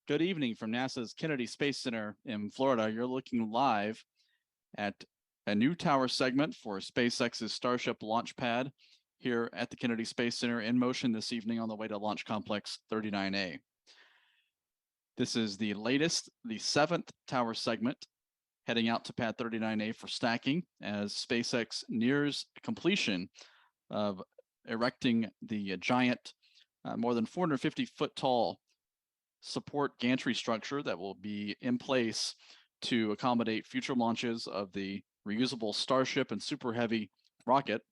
Good evening from NASA's Kennedy Space Center in Florida. You're looking live at a new tower segment for SpaceX's Starship launch pad here at the Kennedy Space Center in motion this evening on the way to Launch Complex 39A. This is the latest, the 7th tower segment heading out to pad 39A for stacking as SpaceX nears completion of erecting the giant, more than 450-foot tall support gantry structure that will be in place to accommodate future launches of the reusable Starship and Super Heavy rocket.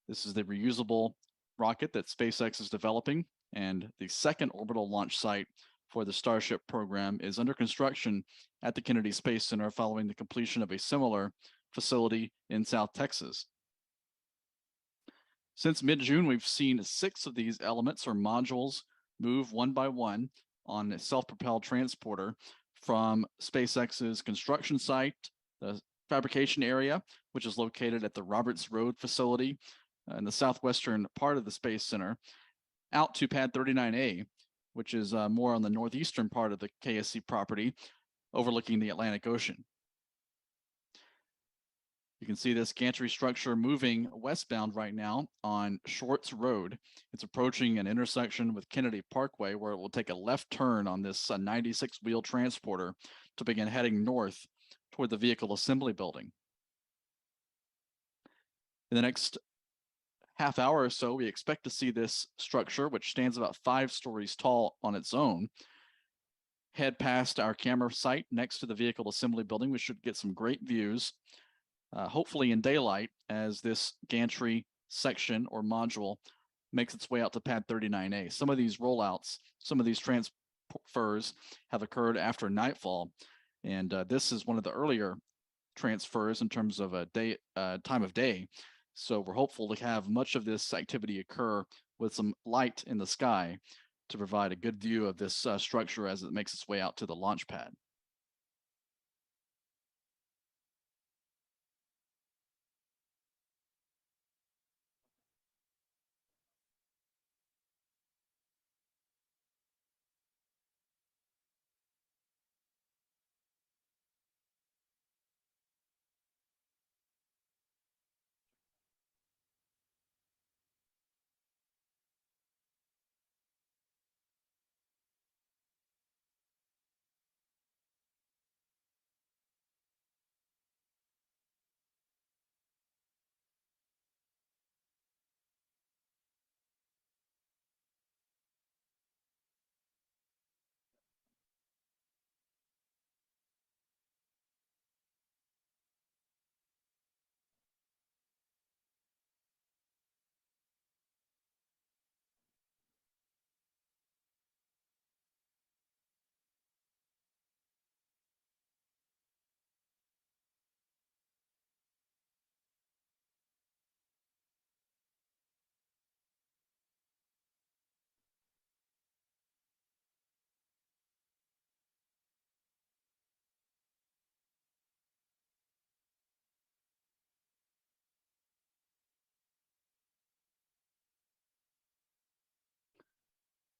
This is the reusable rocket that SpaceX is developing, and the second orbital launch site for the Starship program is under construction at the Kennedy Space Center following the completion of a similar facility in South Texas. Since mid-June, we've seen 6 of these elements or modules move one by one on a self-propelled transporter from SpaceX's construction site, the fabrication area, which is located at the Roberts Road facility in the southwestern part of the Space Center, out to pad 39A, which is more on the northeastern part of the KSC property, overlooking the Atlantic Ocean. You can see this gantry structure moving westbound right now on Shorts Road. It's approaching an intersection with Kennedy Parkway where it will take a left turn on this 96-wheel transporter to begin heading north toward the vehicle assembly building. In the next half hour or so, we expect to see this structure, which stands about 5 stories tall on its own, head past our camera site next to the vehicle assembly building. We should get some great views. Hopefully in daylight, as this gantry section or module makes its way out to pad 39A. Some of these rollouts, some of these transfers have occurred after nightfall, and this is one of the earlier transfers in terms of a time of day. So we're hopeful to have much of this activity occur with some light in the sky to provide a good view of this structure as it makes its way out to the launch pad.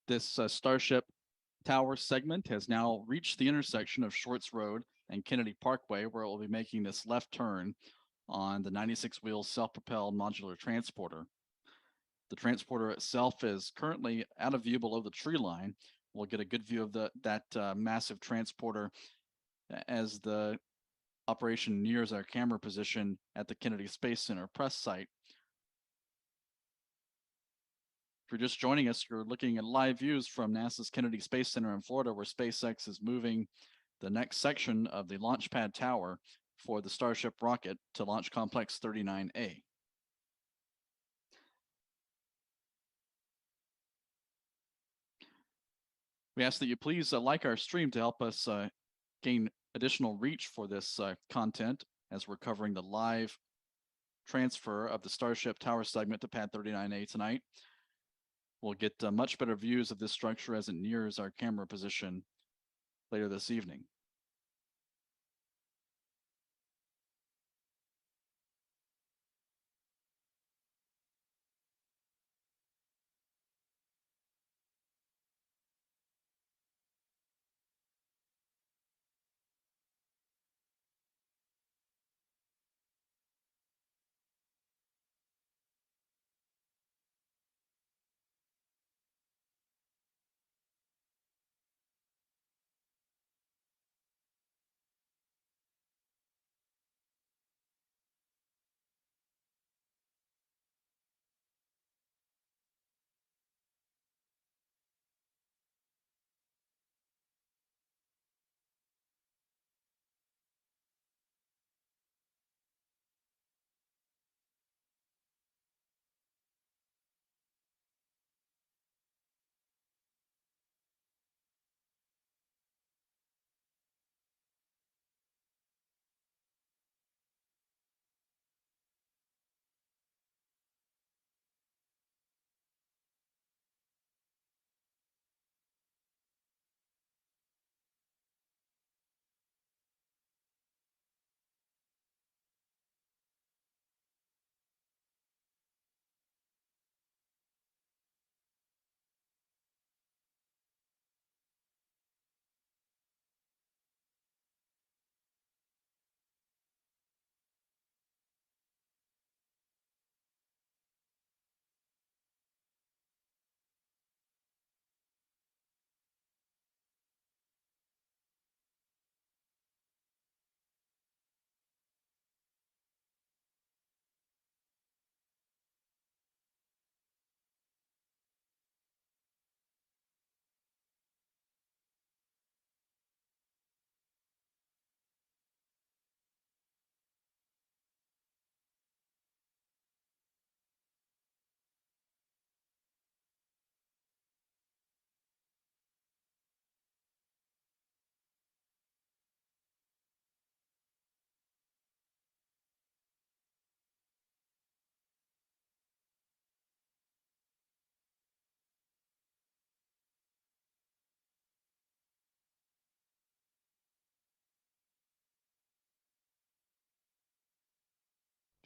This Starship tower segment has now reached the intersection of Shorts Road and Kennedy Parkway, where it will be making this left turn on the 96-wheel self-propelled modular transporter. The transporter itself is currently out of view below the tree line. We'll get a good view of that massive transporter as the operation nears our camera position at the Kennedy Space Center press site. If you're just joining us, you're looking at live views from NASA's Kennedy Space Center in Florida, where SpaceX is moving the next section of the launch pad tower for the Starship rocket to Launch Complex 39A. We ask that you please like our stream to help us gain additional reach for this content as we're covering the live transfer of the Starship tower segment to pad 39A tonight. We'll get much better views of this structure as it nears our camera position later this evening.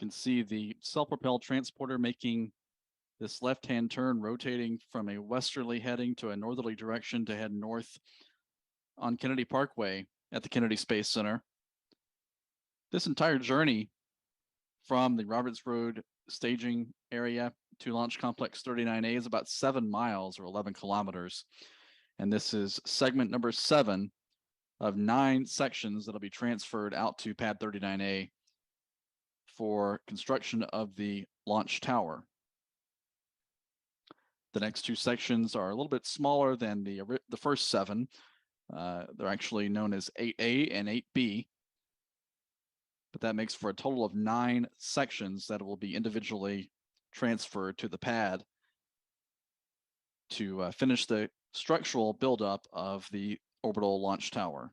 can see the self-propelled transporter making this left-hand turn, rotating from a westerly heading to a northerly direction to head north on Kennedy Parkway at the Kennedy Space Center. This entire journey from the Roberts Road staging area to Launch Complex 39A is about 7 miles or 11 kilometers. And this is segment number 7 of 9 sections that'll be transferred out to Pad 39A for construction of the launch tower. The next 2 sections are a little bit smaller than the first 7. They're actually known as 8A and 8B, but that makes for a total of 9 sections that will be individually transferred to the pad to finish the structural buildup of the orbital launch tower.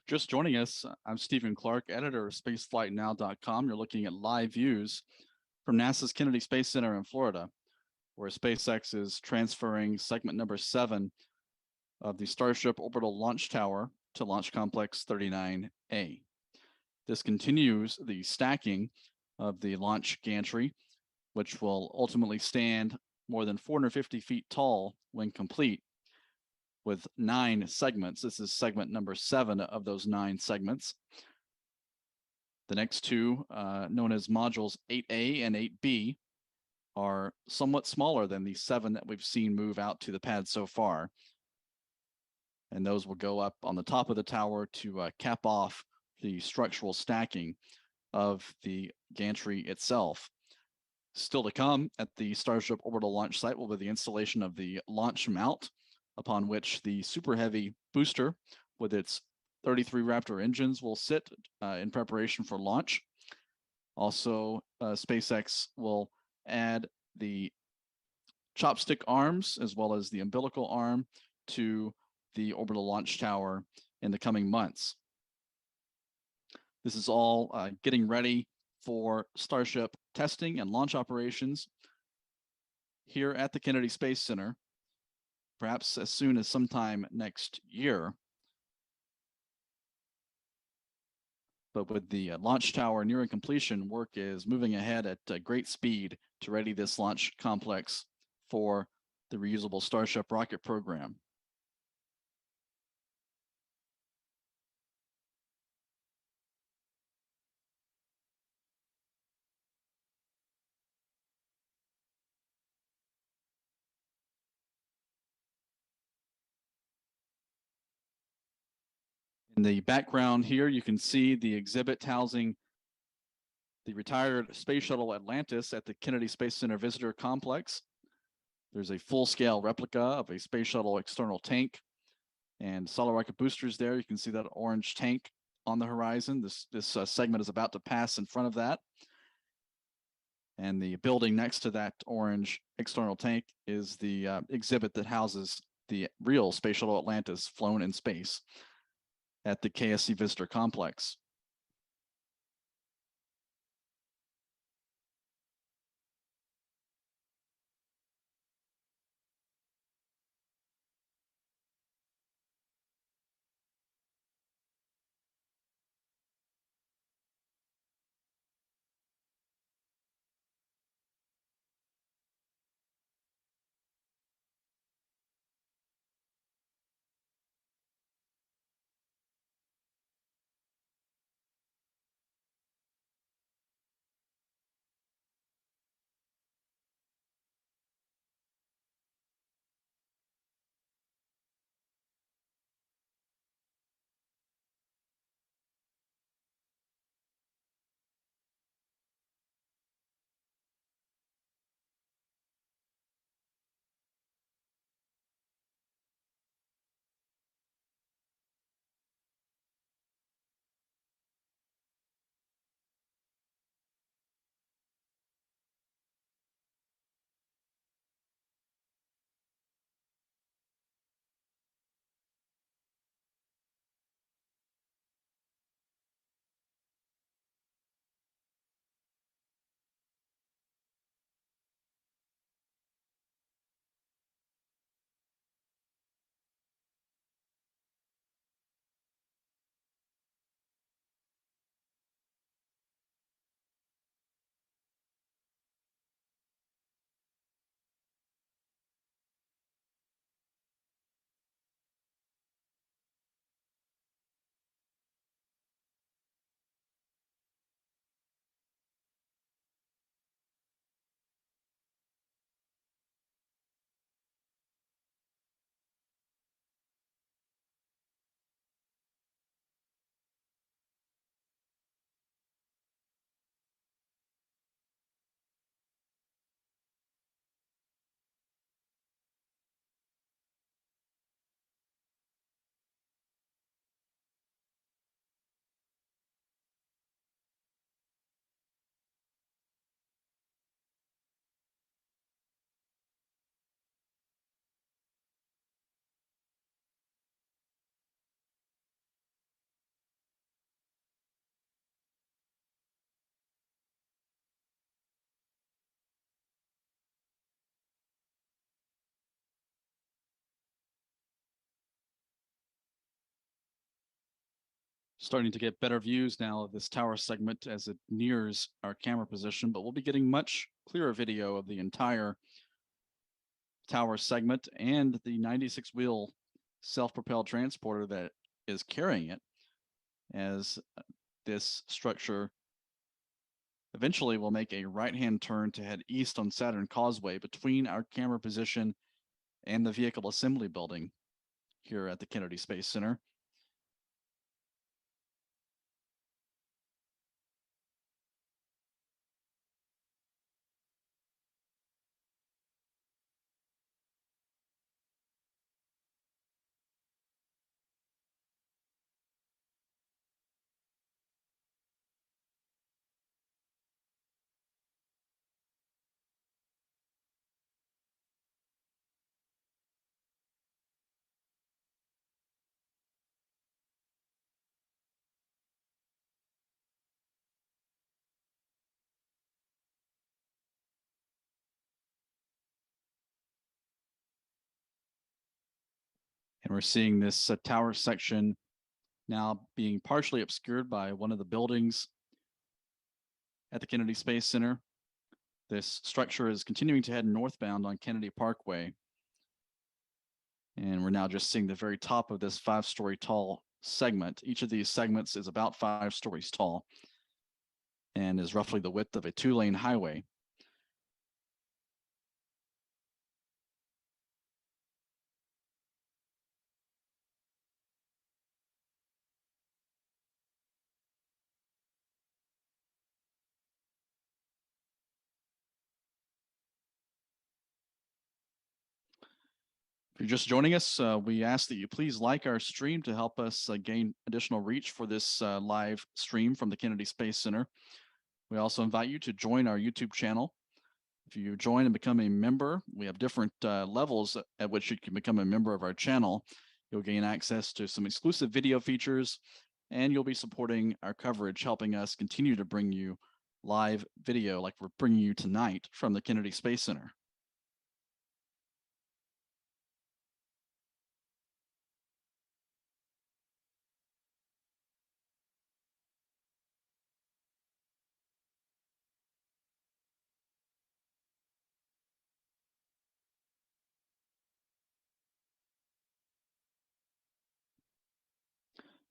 Just joining us, I'm Stephen Clark, editor of spaceflightnow.com. You're looking at live views from NASA's Kennedy Space Center in Florida, where SpaceX is transferring segment number 7 of the Starship orbital launch tower to Launch Complex 39A. This continues the stacking of the launch gantry, which will ultimately stand more than 450 feet tall when complete, with 9 segments. This is segment number 7 of those 9 segments. The next 2, known as modules 8A and 8B, are somewhat smaller than the 7 that we've seen move out to the pad so far. And those will go up on the top of the tower to cap off the structural stacking of the gantry itself. Still to come at the Starship orbital launch site will be the installation of the launch mount, upon which the Super Heavy booster with its 33 Raptor engines will sit in preparation for launch. Also, SpaceX will add the chopstick arms as well as the umbilical arm to the orbital launch tower in the coming months. This is all getting ready for Starship testing and launch operations here at the Kennedy Space Center, perhaps as soon as sometime next year. But with the launch tower nearing completion, work is moving ahead at great speed to ready this launch complex for the reusable Starship rocket program. In the background here, you can see the exhibit housing the retired Space Shuttle Atlantis at the Kennedy Space Center Visitor Complex. There's a full-scale replica of a Space Shuttle external tank and solid rocket boosters there. You can see that orange tank on the horizon. This segment is about to pass in front of that. And the building next to that orange external tank is the exhibit that houses the real Space Shuttle Atlantis flown in space at the KSC Visitor Complex. Starting to get better views now of this tower segment as it nears our camera position, but we'll be getting much clearer video of the entire tower segment and the 96-wheel self-propelled transporter that is carrying it, as this structure eventually will make a right-hand turn to head east on Saturn Causeway between our camera position and the vehicle assembly building here at the Kennedy Space Center. And we're seeing this tower section now being partially obscured by one of the buildings at the Kennedy Space Center. This structure is continuing to head northbound on Kennedy Parkway. And we're now just seeing the very top of this 5-story tall segment. Each of these segments is about 5 stories tall and is roughly the width of a 2-lane highway. If you're just joining us, we ask that you please like our stream to help us gain additional reach for this live stream from the Kennedy Space Center. We also invite you to join our YouTube channel. If you join and become a member, we have different levels at which you can become a member of our channel. You'll gain access to some exclusive video features, and you'll be supporting our coverage, helping us continue to bring you live video like we're bringing you tonight from the Kennedy Space Center.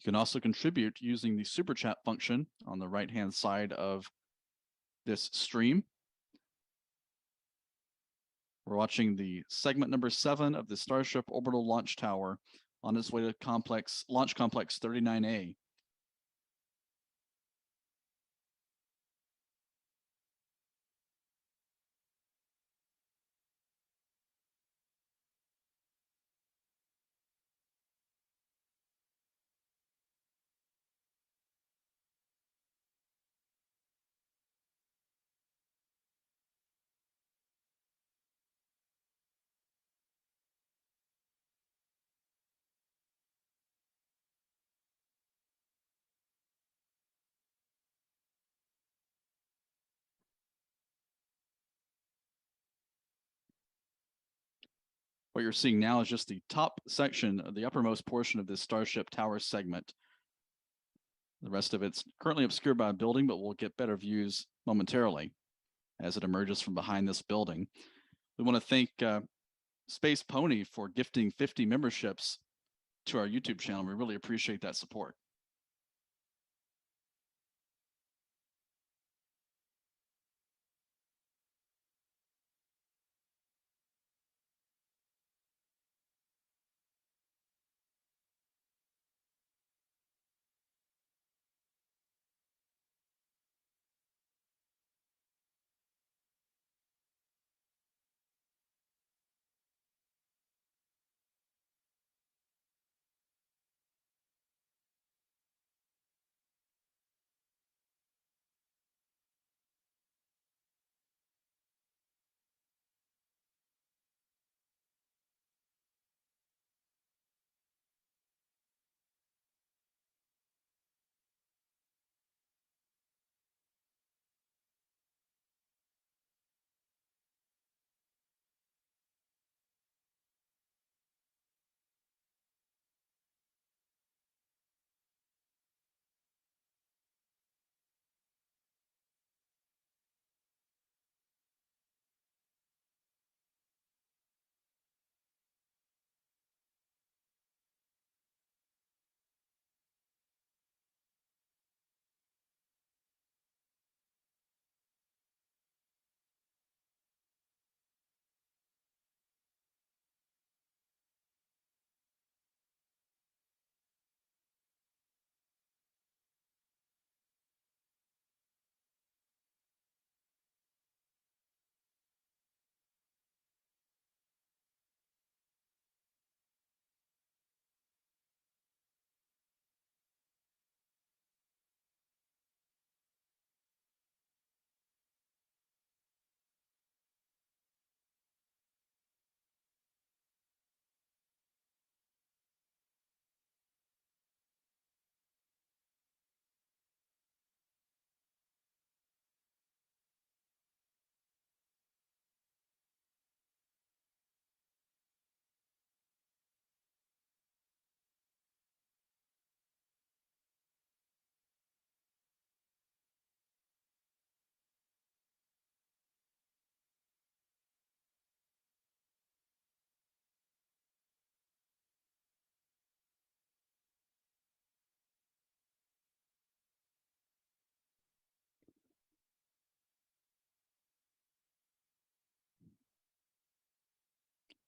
You can also contribute using the super chat function on the right-hand side of this stream. We're watching the segment number 7 of the Starship orbital launch tower on its way to Launch Complex 39A. What you're seeing now is just the top section of the uppermost portion of this Starship tower segment. The rest of it's currently obscured by a building, but we'll get better views momentarily as it emerges from behind this building. We want to thank Space Pony for gifting 50 memberships to our YouTube channel. We really appreciate that support.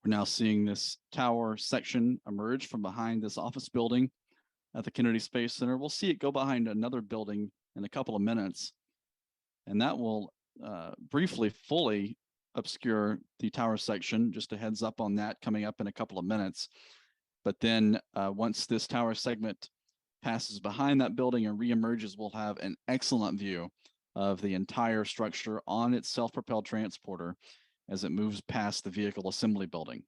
We're now seeing this tower section emerge from behind this office building at the Kennedy Space Center. We'll see it go behind another building in a couple of minutes, and that will briefly, fully obscure the tower section. Just a heads up on that coming up in a couple of minutes. But then once this tower segment passes behind that building and reemerges, we'll have an excellent view of the entire structure on its self-propelled transporter as it moves past the vehicle assembly building.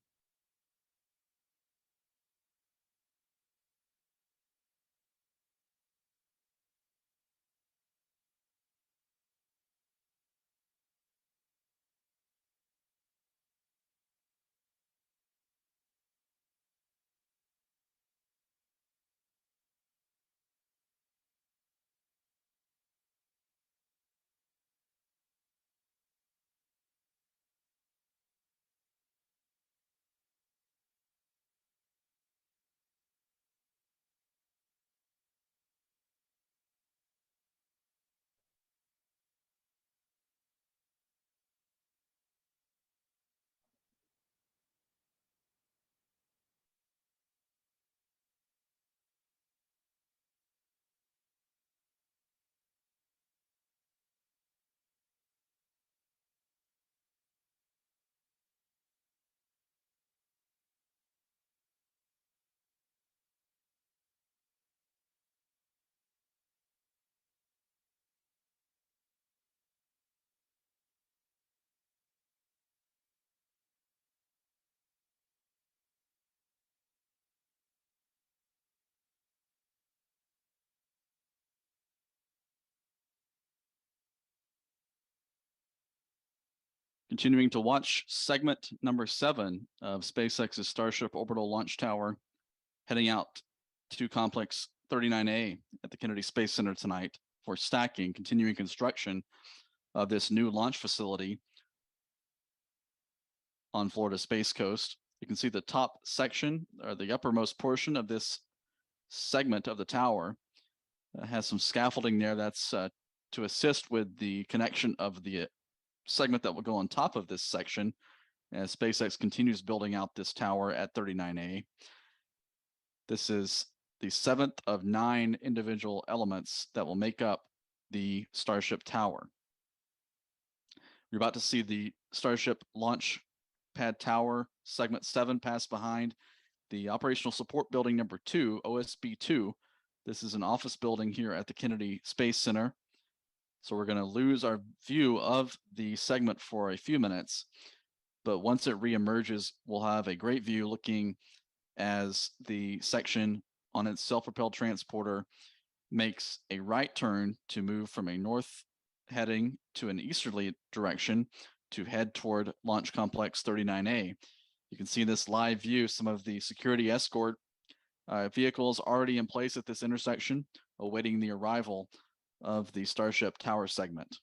Continuing to watch segment number 7 of SpaceX's Starship orbital launch tower, heading out to complex 39A at the Kennedy Space Center tonight for stacking, continuing construction of this new launch facility on Florida's Space Coast. You can see the top section, or the uppermost portion of this segment of the tower, has some scaffolding there that's to assist with the connection of the segment that will go on top of this section as SpaceX continues building out this tower at 39A. This is the 7th of 9 individual elements that will make up the Starship tower. You're about to see the Starship launch pad tower segment 7 pass behind the operational support building number 2, OSB 2. This is an office building here at the Kennedy Space Center. So we're going to lose our view of the segment for a few minutes, but once it reemerges, we'll have a great view looking as the section on its self-propelled transporter makes a right turn to move from a north heading to an easterly direction to head toward Launch Complex 39A. You can see in this live view some of the security escort vehicles already in place at this intersection, awaiting the arrival of the Starship tower segment.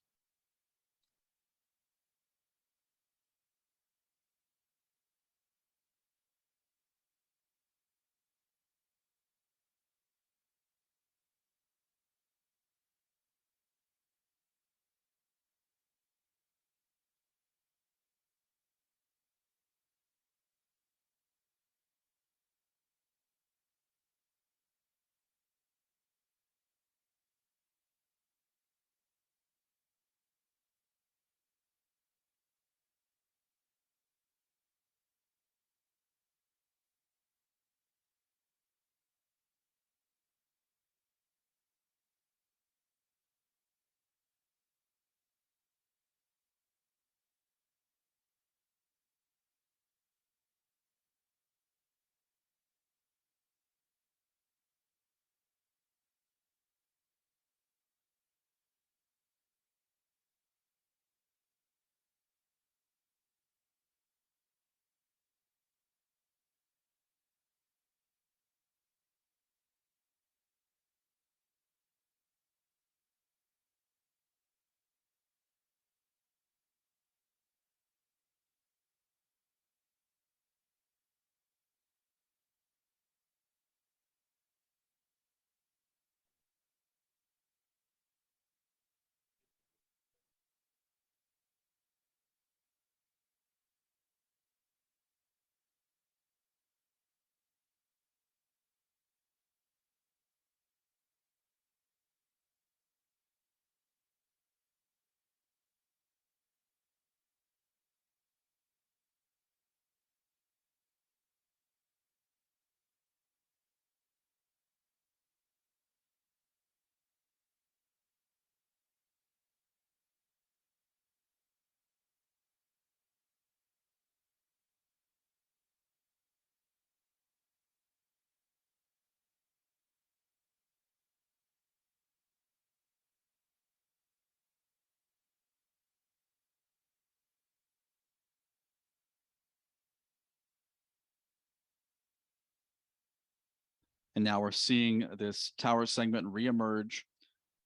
And now we're seeing this tower segment reemerge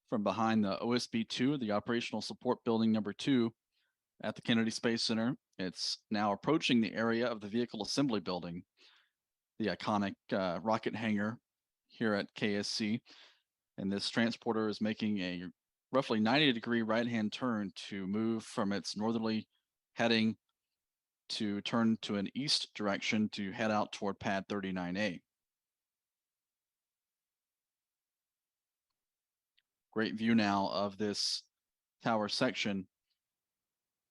from behind the OSB-2, the Operational Support Building number 2 at the Kennedy Space Center. It's now approaching the area of the Vehicle Assembly Building, the iconic rocket hangar here at KSC. And this transporter is making a roughly 90-degree right-hand turn to move from its northerly heading to turn to an east direction to head out toward pad 39A. Great view now of this tower section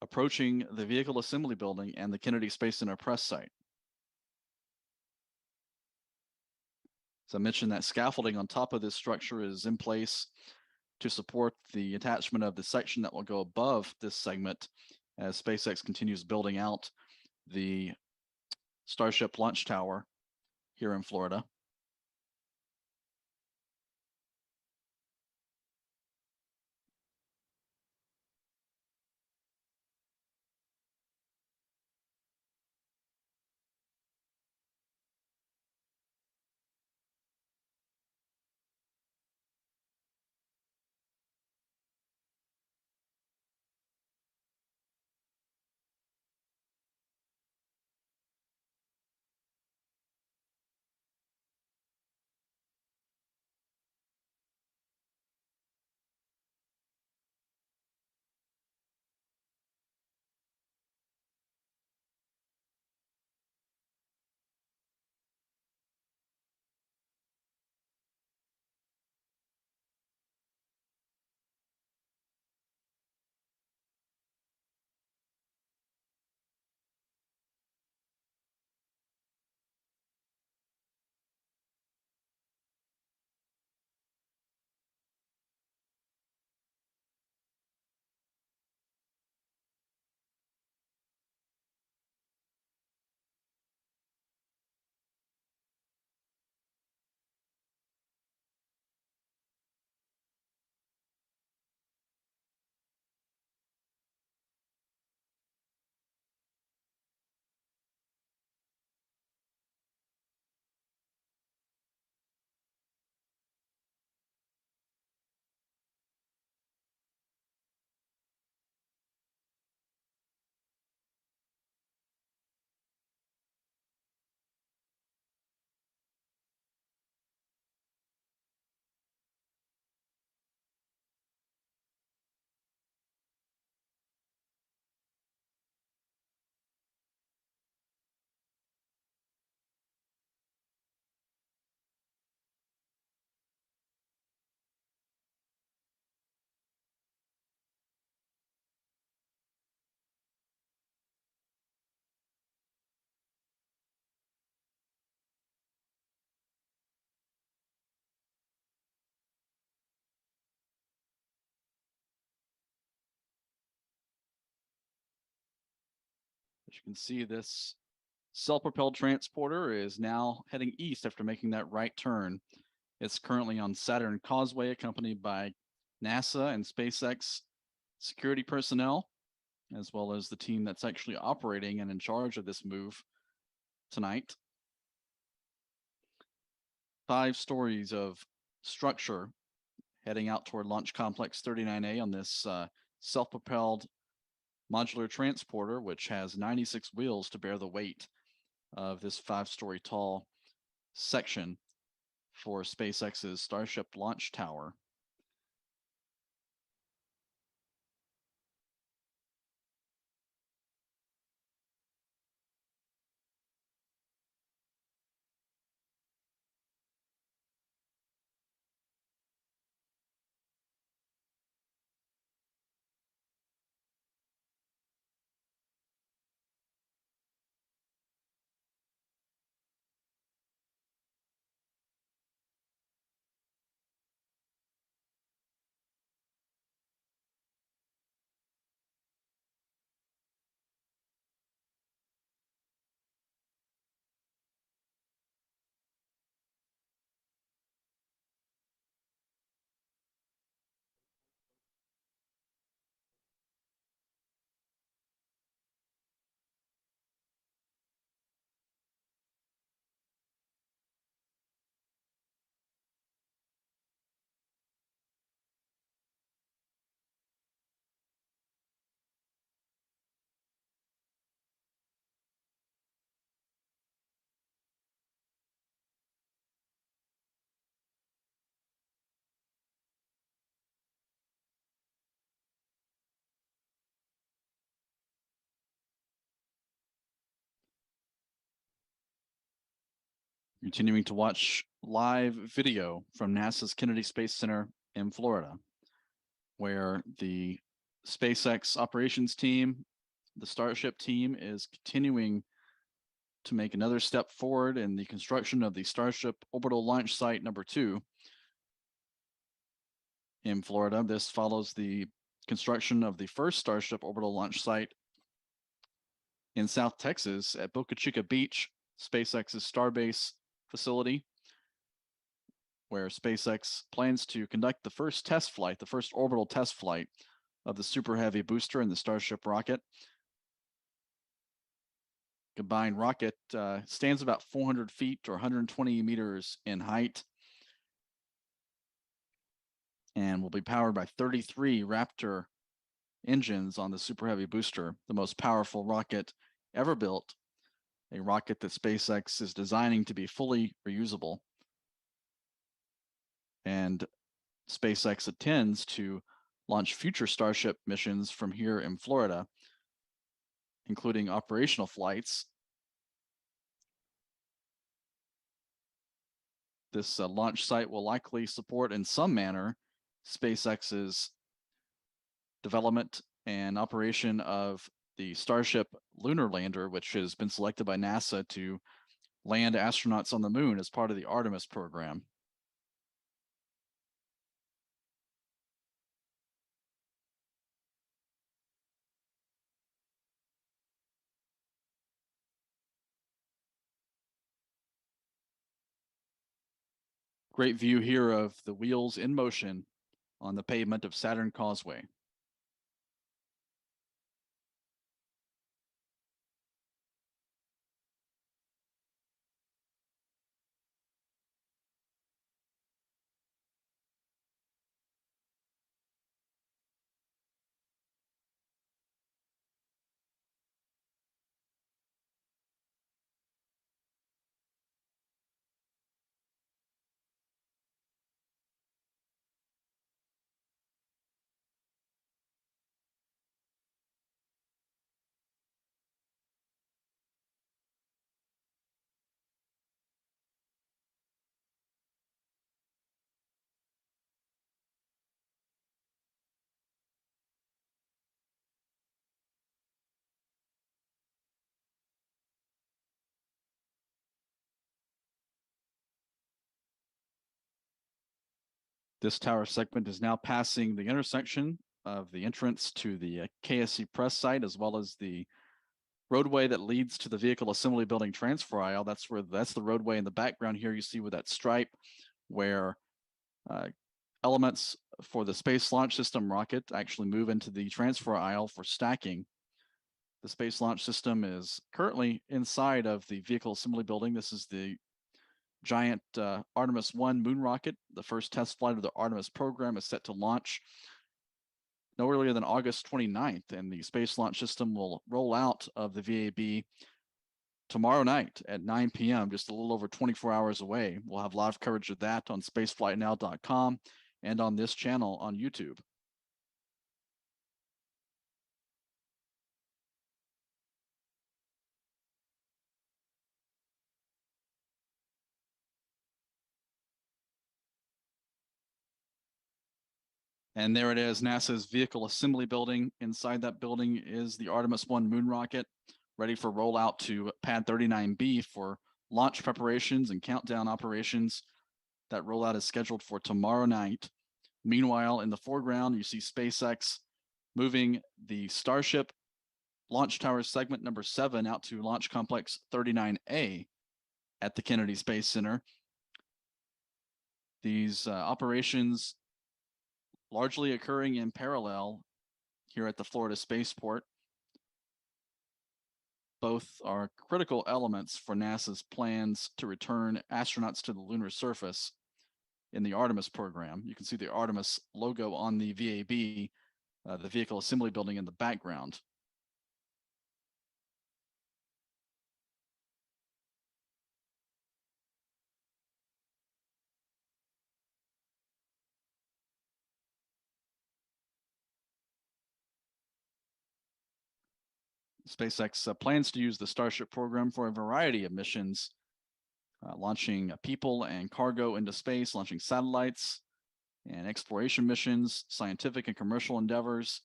approaching the Vehicle Assembly Building and the Kennedy Space Center press site. As I mentioned, that scaffolding on top of this structure is in place to support the attachment of the section that will go above this segment as SpaceX continues building out the Starship launch tower here in Florida. As you can see, this self-propelled transporter is now heading east after making that right turn. It's currently on Saturn Causeway, accompanied by NASA and SpaceX security personnel, as well as the team that's actually operating and in charge of this move tonight. 5 stories of structure heading out toward Launch Complex 39A on this self-propelled modular transporter, which has 96 wheels to bear the weight of this 5-story tall section for SpaceX's Starship launch tower. Continuing to watch live video from NASA's Kennedy Space Center in Florida, where the SpaceX operations team, the Starship team, is continuing to make another step forward in the construction of the Starship orbital launch site number 2 in Florida. This follows the construction of the first Starship orbital launch site in South Texas at Boca Chica Beach, SpaceX's Starbase facility, where SpaceX plans to conduct the first test flight, the first orbital test flight of the Super Heavy booster and the Starship rocket. Combined rocket stands about 400 feet or 120 meters in height and will be powered by 33 Raptor engines on the Super Heavy booster, the most powerful rocket ever built, a rocket that SpaceX is designing to be fully reusable. And SpaceX intends to launch future Starship missions from here in Florida, including operational flights. This launch site will likely support in some manner SpaceX's development and operation of the Starship lunar lander, which has been selected by NASA to land astronauts on the moon as part of the Artemis program. Great view here of the wheels in motion on the pavement of Saturn Causeway. This tower segment is now passing the intersection of the entrance to the KSC press site, as well as the roadway that leads to the vehicle assembly building transfer aisle. That's the roadway in the background here you see with that stripe, where elements for the Space Launch System rocket actually move into the transfer aisle for stacking. The Space Launch System is currently inside of the vehicle assembly building. This is the giant Artemis 1 moon rocket. The first test flight of the Artemis program is set to launch no earlier than August 29th, and the Space Launch System will roll out of the VAB tomorrow night at 9 p.m., just a little over 24 hours away. We'll have live coverage of that on spaceflightnow.com and on this channel on YouTube. And there it is, NASA's vehicle assembly building. Inside that building is the Artemis 1 moon rocket, ready for rollout to Pad 39B for launch preparations and countdown operations. That rollout is scheduled for tomorrow night. Meanwhile, in the foreground, you see SpaceX moving the Starship launch tower segment number 7 out to Launch Complex 39A at the Kennedy Space Center. These operations largely occurring in parallel here at the Florida Spaceport. Both are critical elements for NASA's plans to return astronauts to the lunar surface in the Artemis program. You can see the Artemis logo on the VAB, the vehicle assembly building, in the background. SpaceX plans to use the Starship program for a variety of missions launching people and cargo into space, launching satellites and exploration missions, scientific and commercial endeavors.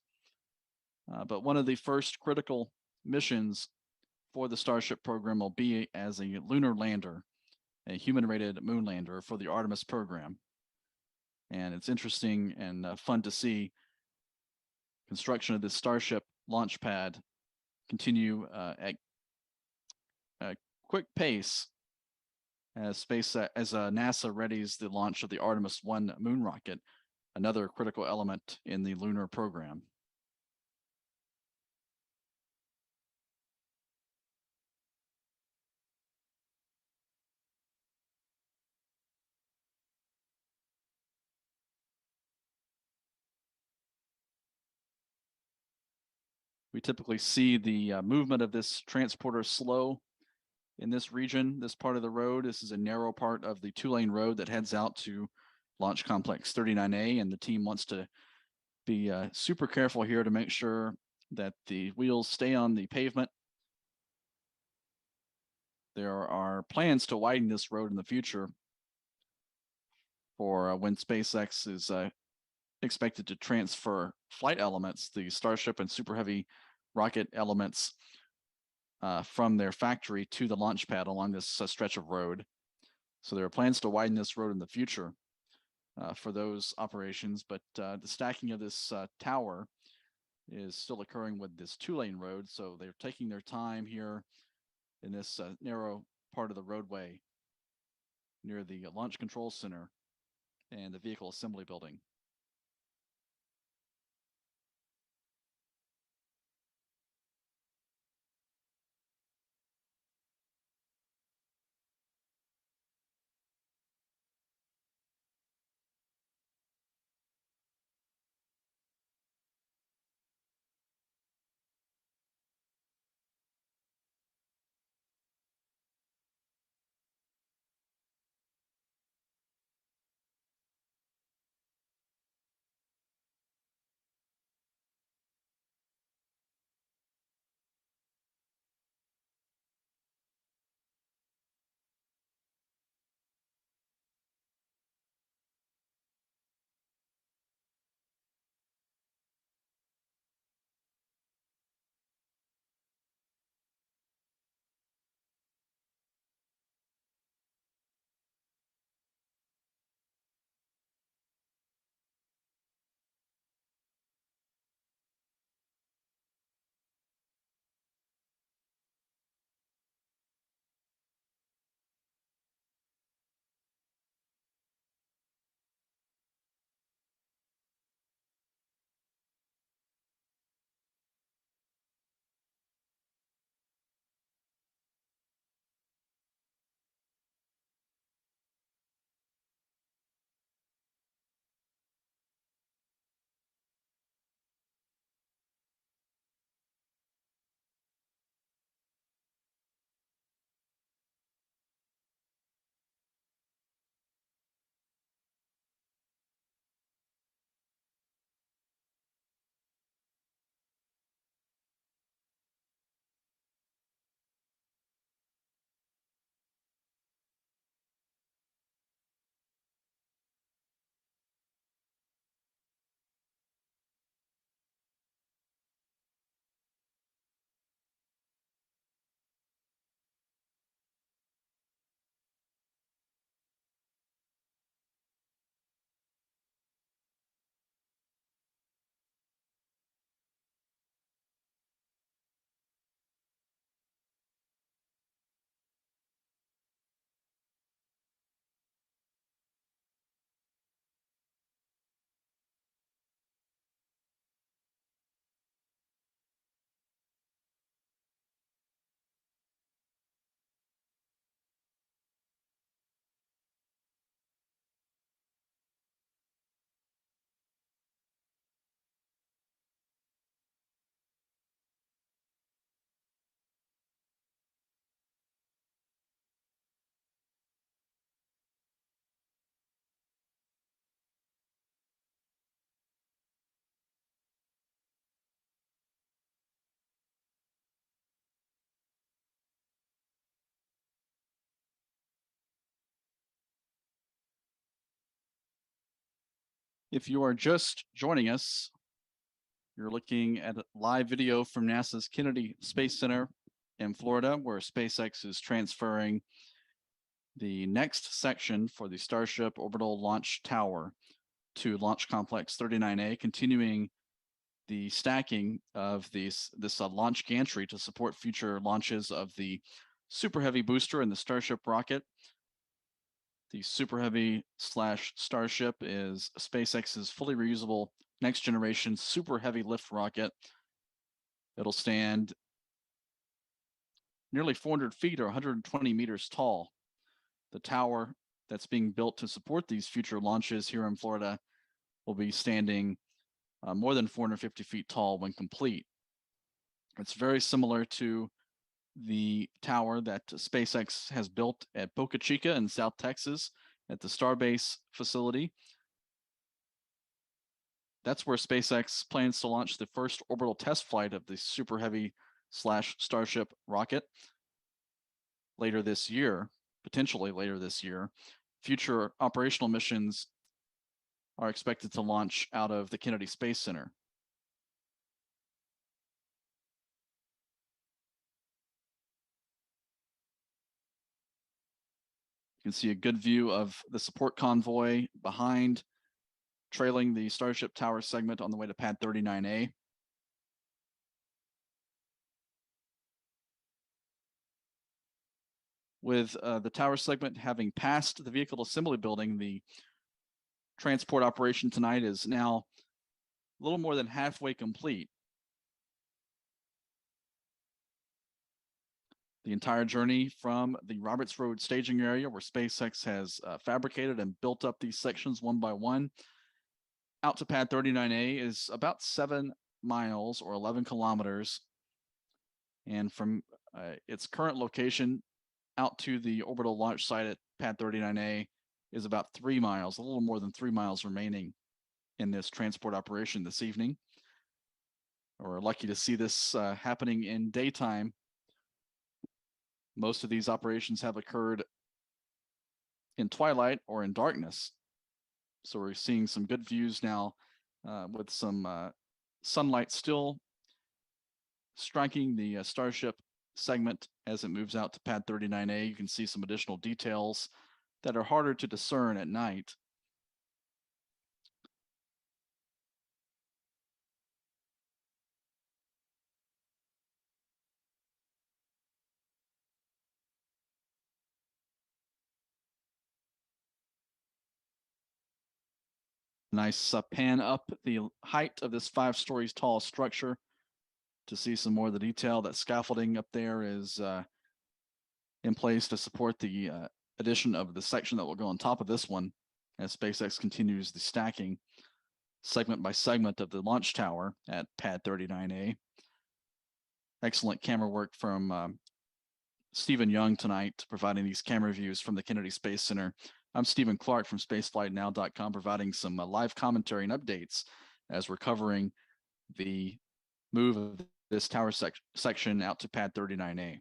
But one of the first critical missions for the Starship program will be as a lunar lander, a human-rated moon lander for the Artemis program. And it's interesting and fun to see construction of this Starship launch pad continue at a quick pace as NASA readies the launch of the Artemis 1 moon rocket, another critical element in the lunar program. We typically see the movement of this transporter slow in this region, this part of the road. This is a narrow part of the 2-lane road that heads out to Launch Complex 39A, and the team wants to be super careful here to make sure that the wheels stay on the pavement. There are plans to widen this road in the future for when SpaceX is expected to transfer flight elements, the Starship and Super Heavy rocket elements, from their factory to the launch pad along this stretch of road. So there are plans to widen this road in the future for those operations, but the stacking of this tower is still occurring with this 2-lane road. So they're taking their time here in this narrow part of the roadway near the Launch Control Center and the Vehicle Assembly Building. If you are just joining us, you're looking at a live video from NASA's Kennedy Space Center in Florida, where SpaceX is transferring the next section for the Starship orbital launch tower to Launch Complex 39A, continuing the stacking of this launch gantry to support future launches of the Super Heavy booster and the Starship rocket. The Super Heavy / Starship is SpaceX's fully reusable next generation Super Heavy lift rocket. It'll stand nearly 400 feet or 120 meters tall. The tower that's being built to support these future launches here in Florida will be standing more than 450 feet tall when complete. It's very similar to the tower that SpaceX has built at Boca Chica in South Texas at the Starbase facility. That's where SpaceX plans to launch the first orbital test flight of the Super Heavy / Starship rocket later this year, potentially later this year. Future operational missions are expected to launch out of the Kennedy Space Center. You can see a good view of the support convoy behind, trailing the Starship tower segment on the way to pad 39A. With the tower segment having passed the vehicle assembly building, the transport operation tonight is now a little more than halfway complete. The entire journey from the Roberts Road staging area, where SpaceX has fabricated and built up these sections one by one, out to pad 39A is about 7 miles or 11 kilometers. And from its current location out to the orbital launch site at pad 39A is about 3 miles, a little more than 3 miles remaining in this transport operation this evening. We're lucky to see this happening in daytime. Most of these operations have occurred in twilight or in darkness. So we're seeing some good views now with some sunlight still striking the Starship segment as it moves out to pad 39A. You can see some additional details that are harder to discern at night. Nice pan up the height of this 5 stories tall structure to see some more of the detail. That scaffolding up there is in place to support the addition of the section that will go on top of this one as SpaceX continues the stacking segment by segment of the launch tower at pad 39A. Excellent camera work from Stephen Young tonight, providing these camera views from the Kennedy Space Center. I'm Stephen Clark from spaceflightnow.com, providing some live commentary and updates as we're covering the move of this tower section out to pad 39A.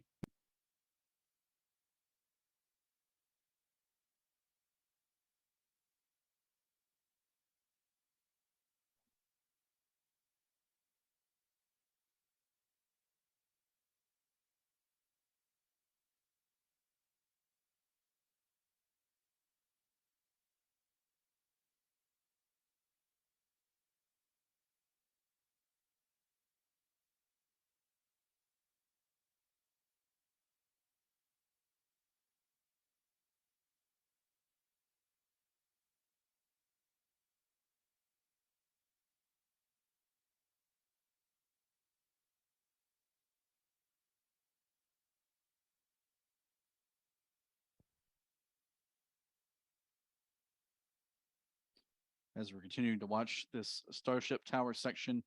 As we're continuing to watch this Starship tower section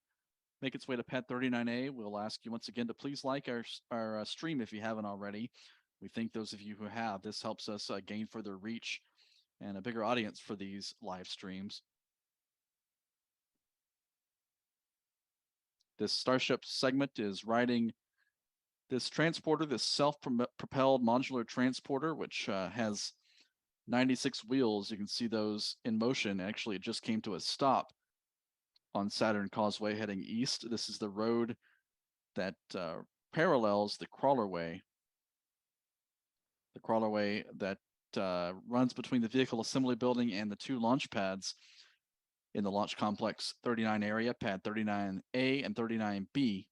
make its way to pad 39A, we'll ask you once again to please like our stream if you haven't already. We thank those of you who have. This helps us gain further reach and a bigger audience for these live streams. This Starship segment is riding this transporter, this self-propelled modular transporter, which has 96 wheels. You can see those in motion. Actually, it just came to a stop on Saturn Causeway heading east. This is the road that parallels the crawlerway that runs between the Vehicle Assembly Building and the two launch pads in the Launch Complex 39 area, pad 39A and 39B.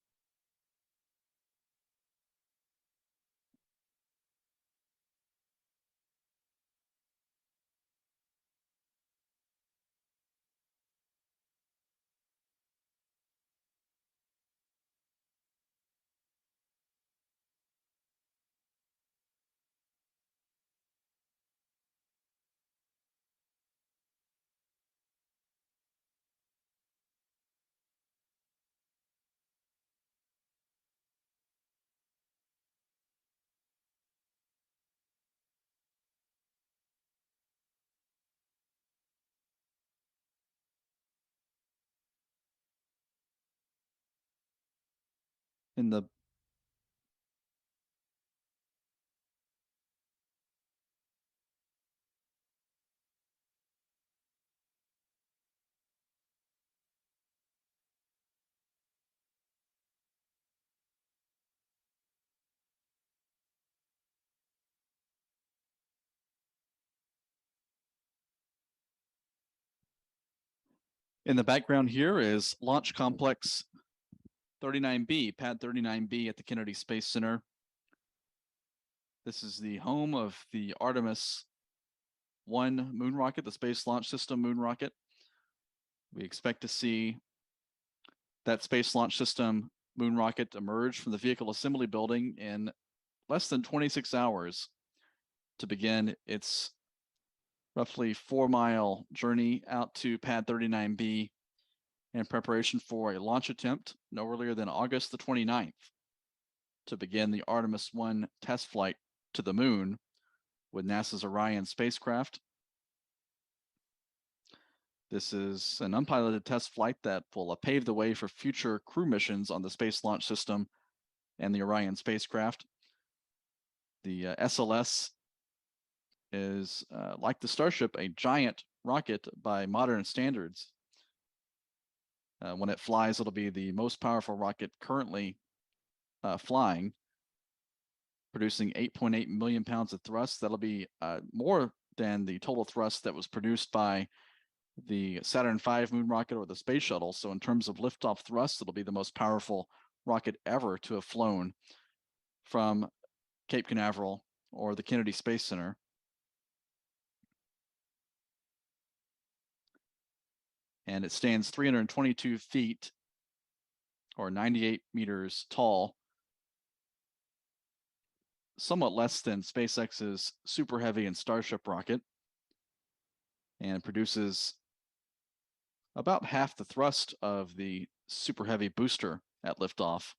In the background here is Launch Complex 39B, pad 39B at the Kennedy Space Center. This is the home of the Artemis 1 moon rocket, the Space Launch System moon rocket. We expect to see that Space Launch System moon rocket emerge from the Vehicle Assembly Building in less than 26 hours to begin its roughly 4-mile journey out to pad 39B in preparation for a launch attempt no earlier than August the 29th to begin the Artemis 1 test flight to the moon with NASA's Orion spacecraft. This is an unpiloted test flight that will pave the way for future crew missions on the Space Launch System and the Orion spacecraft. The SLS is, like the Starship, a giant rocket by modern standards. When it flies, it'll be the most powerful rocket currently flying, producing 8.8 million pounds of thrust. That'll be more than the total thrust that was produced by the Saturn V moon rocket or the space shuttle. So in terms of liftoff thrust, it'll be the most powerful rocket ever to have flown from Cape Canaveral or the Kennedy Space Center. And it stands 322 feet or 98 meters tall, somewhat less than SpaceX's Super Heavy and Starship rocket, and produces about half the thrust of the Super Heavy booster at liftoff.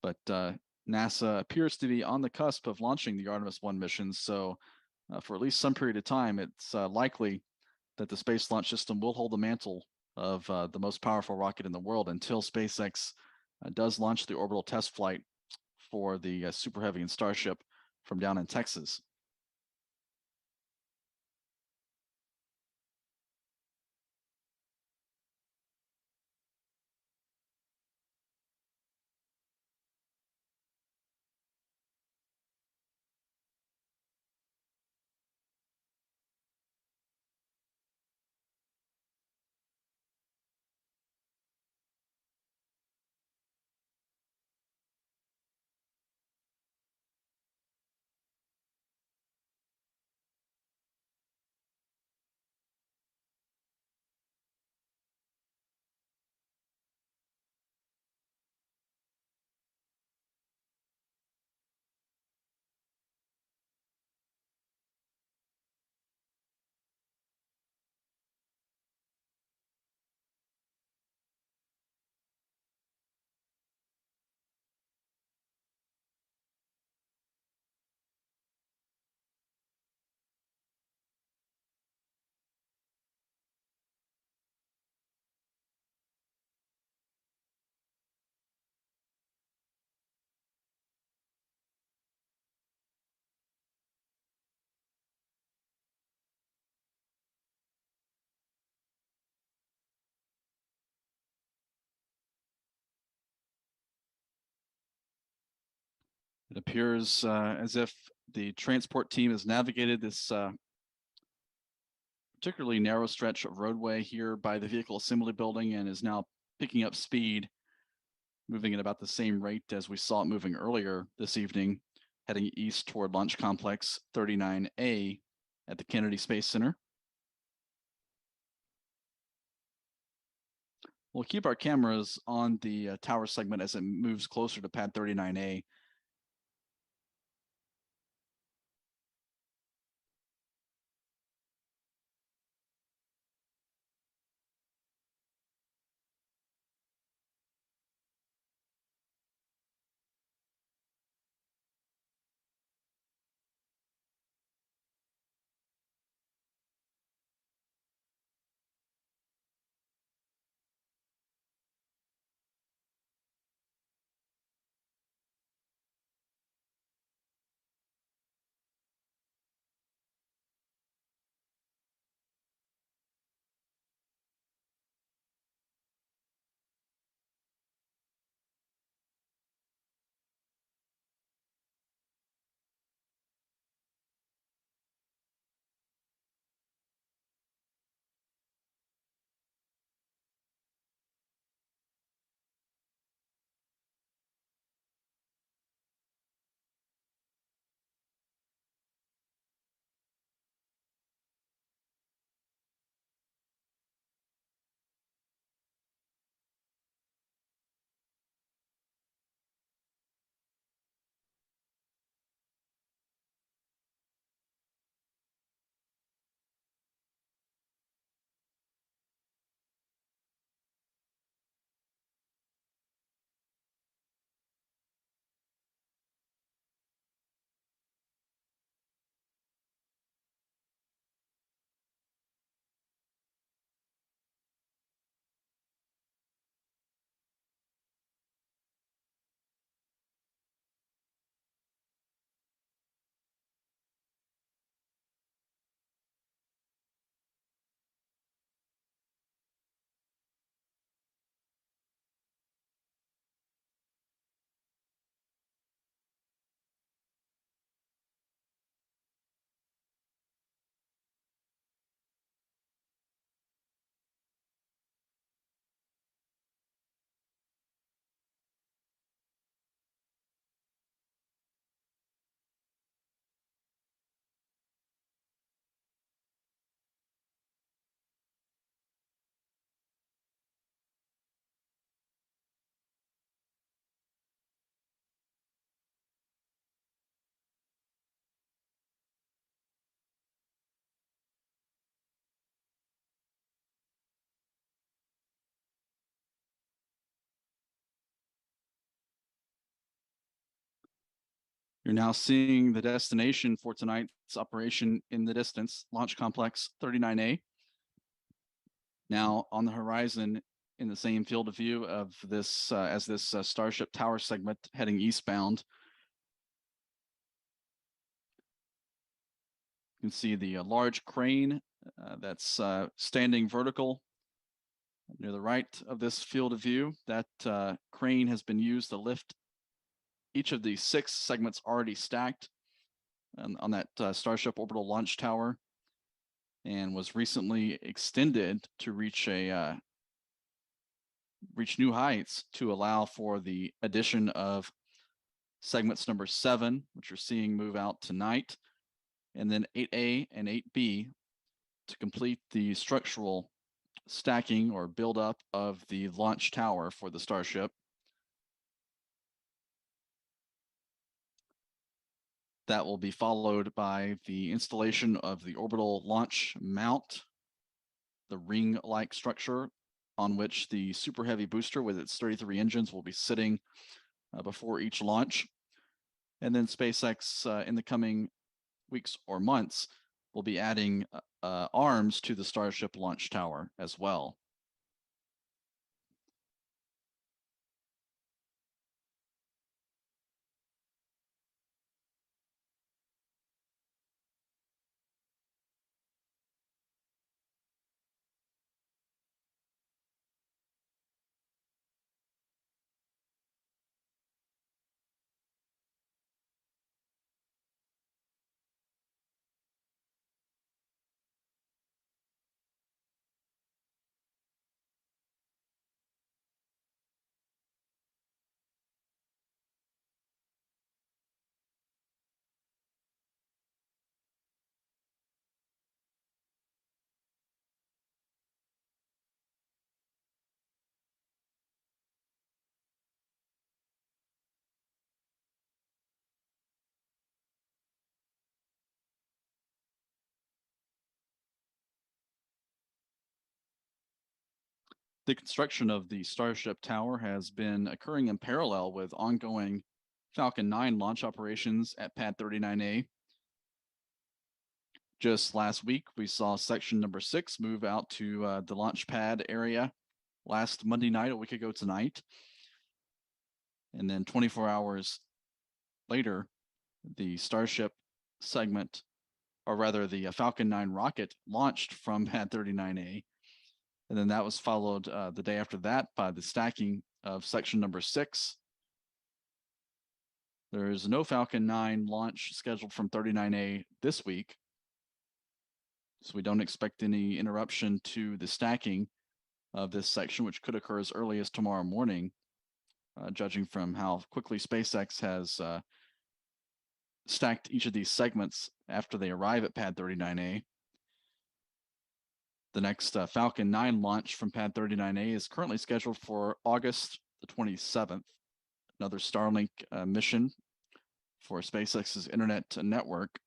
But NASA appears to be on the cusp of launching the Artemis 1 mission, so for at least some period of time, it's likely that the Space Launch System will hold the mantle of the most powerful rocket in the world until SpaceX does launch the orbital test flight for the Super Heavy and Starship from down in Texas. It appears as if the transport team has navigated this particularly narrow stretch of roadway here by the vehicle assembly building and is now picking up speed, moving at about the same rate as we saw it moving earlier this evening, heading east toward Launch Complex 39A at the Kennedy Space Center. We'll keep our cameras on the tower segment as it moves closer to pad 39A. You're now seeing the destination for tonight's operation in the distance, Launch Complex 39A. Now on the horizon in the same field of view of this as this Starship tower segment heading eastbound. You can see the large crane that's standing vertical near the right of this field of view. That crane has been used to lift each of the 6 segments already stacked on that Starship orbital launch tower, and was recently extended to reach new heights to allow for the addition of segments number 7, which you're seeing move out tonight, and then 8A and 8B to complete the structural stacking or buildup of the launch tower for the Starship. That will be followed by the installation of the orbital launch mount, the ring-like structure on which the Super Heavy booster with its 33 engines will be sitting before each launch. And then SpaceX in the coming weeks or months will be adding arms to the Starship launch tower as well. The construction of the Starship tower has been occurring in parallel with ongoing Falcon 9 launch operations at Pad 39A. Just last week, we saw section number 6 move out to the launch pad area last Monday night, a week ago tonight. And then 24 hours later, the Starship segment, or rather the Falcon 9 rocket, launched from Pad 39A. And then that was followed the day after that by the stacking of section number 6. There is no Falcon 9 launch scheduled from 39A this week, so we don't expect any interruption to the stacking of this section, which could occur as early as tomorrow morning, judging from how quickly SpaceX has stacked each of these segments after they arrive at Pad 39A. The next Falcon 9 launch from Pad 39A is currently scheduled for August the 27th, another Starlink mission for SpaceX's internet network.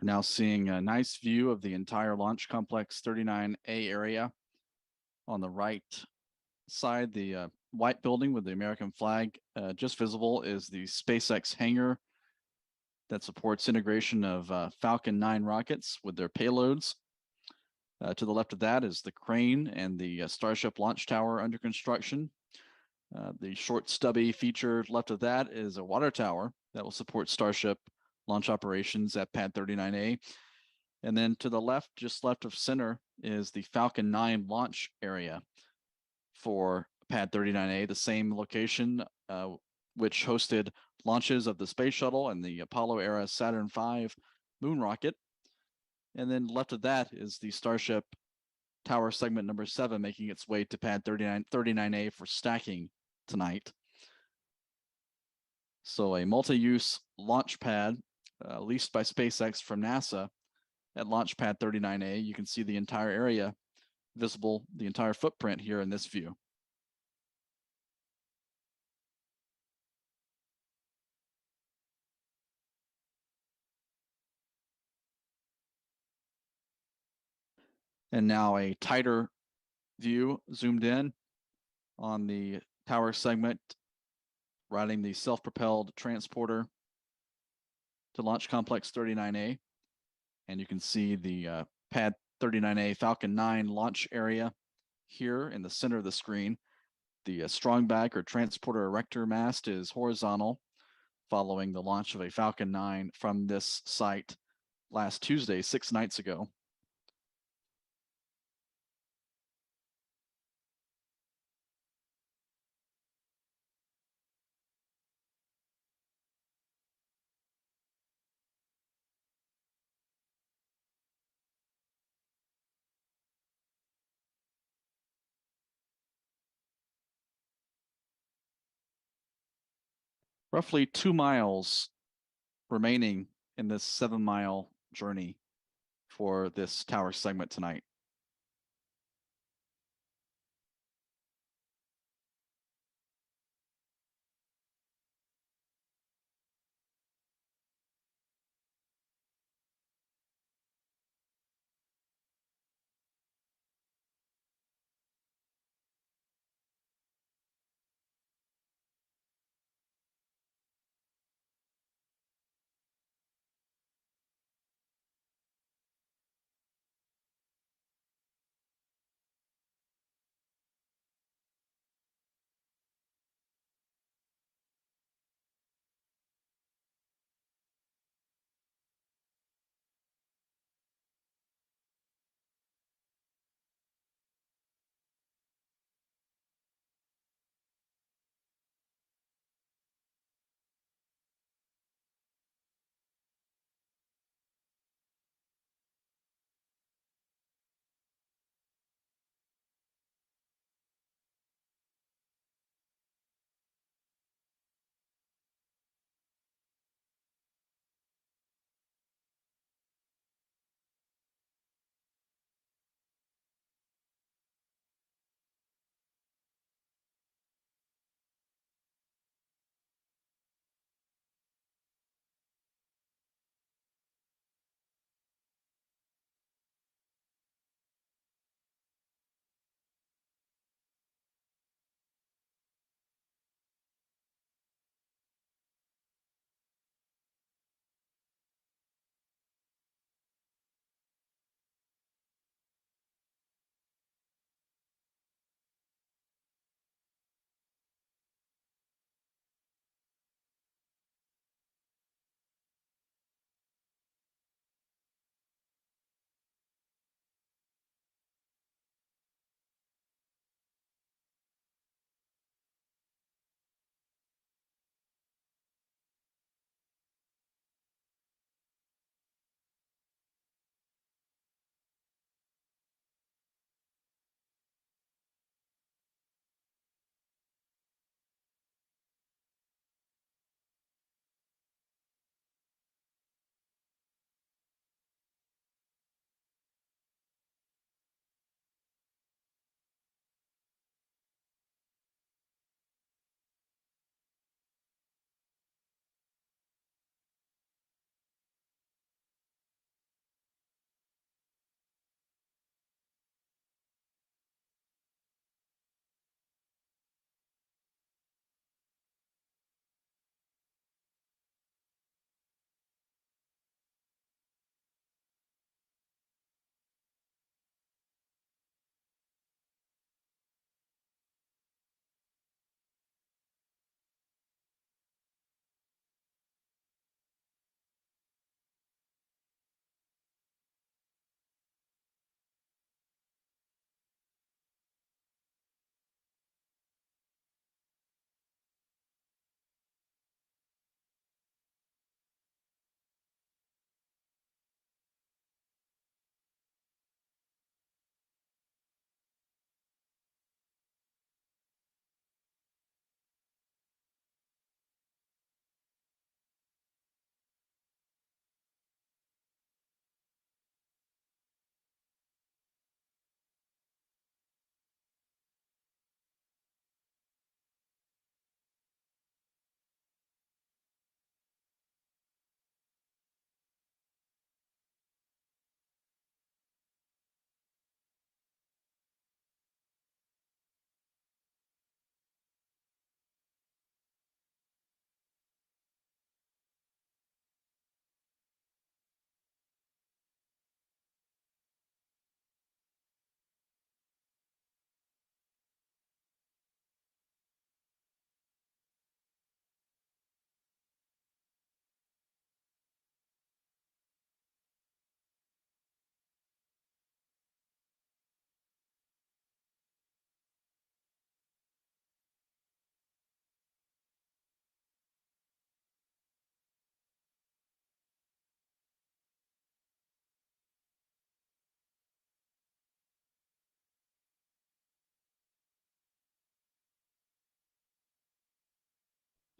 We're now seeing a nice view of the entire Launch Complex 39A area. On the right side, the white building with the American flag just visible is the SpaceX hangar that supports integration of Falcon 9 rockets with their payloads. To the left of that is the crane and the Starship launch tower under construction. The short stubby feature left of that is a water tower that will support Starship launch operations at Pad 39A. And then to the left, just left of center, is the Falcon 9 launch area for Pad 39A, the same location which hosted launches of the Space Shuttle and the Apollo-era Saturn V moon rocket. And then left of that is the Starship tower segment number 7 making its way to Pad 39A for stacking tonight. So a multi-use launch pad leased by SpaceX from NASA at launch pad 39A, you can see the entire area visible, the entire footprint here in this view. And now a tighter view zoomed in on the tower segment, riding the self-propelled transporter to Launch Complex 39A. And you can see the pad 39A Falcon 9 launch area here in the center of the screen. The strong bag or transporter erector mast is horizontal, following the launch of a Falcon 9 from this site last Tuesday, 6 nights ago. Roughly 2 miles remaining in this 7-mile journey for this tower segment tonight.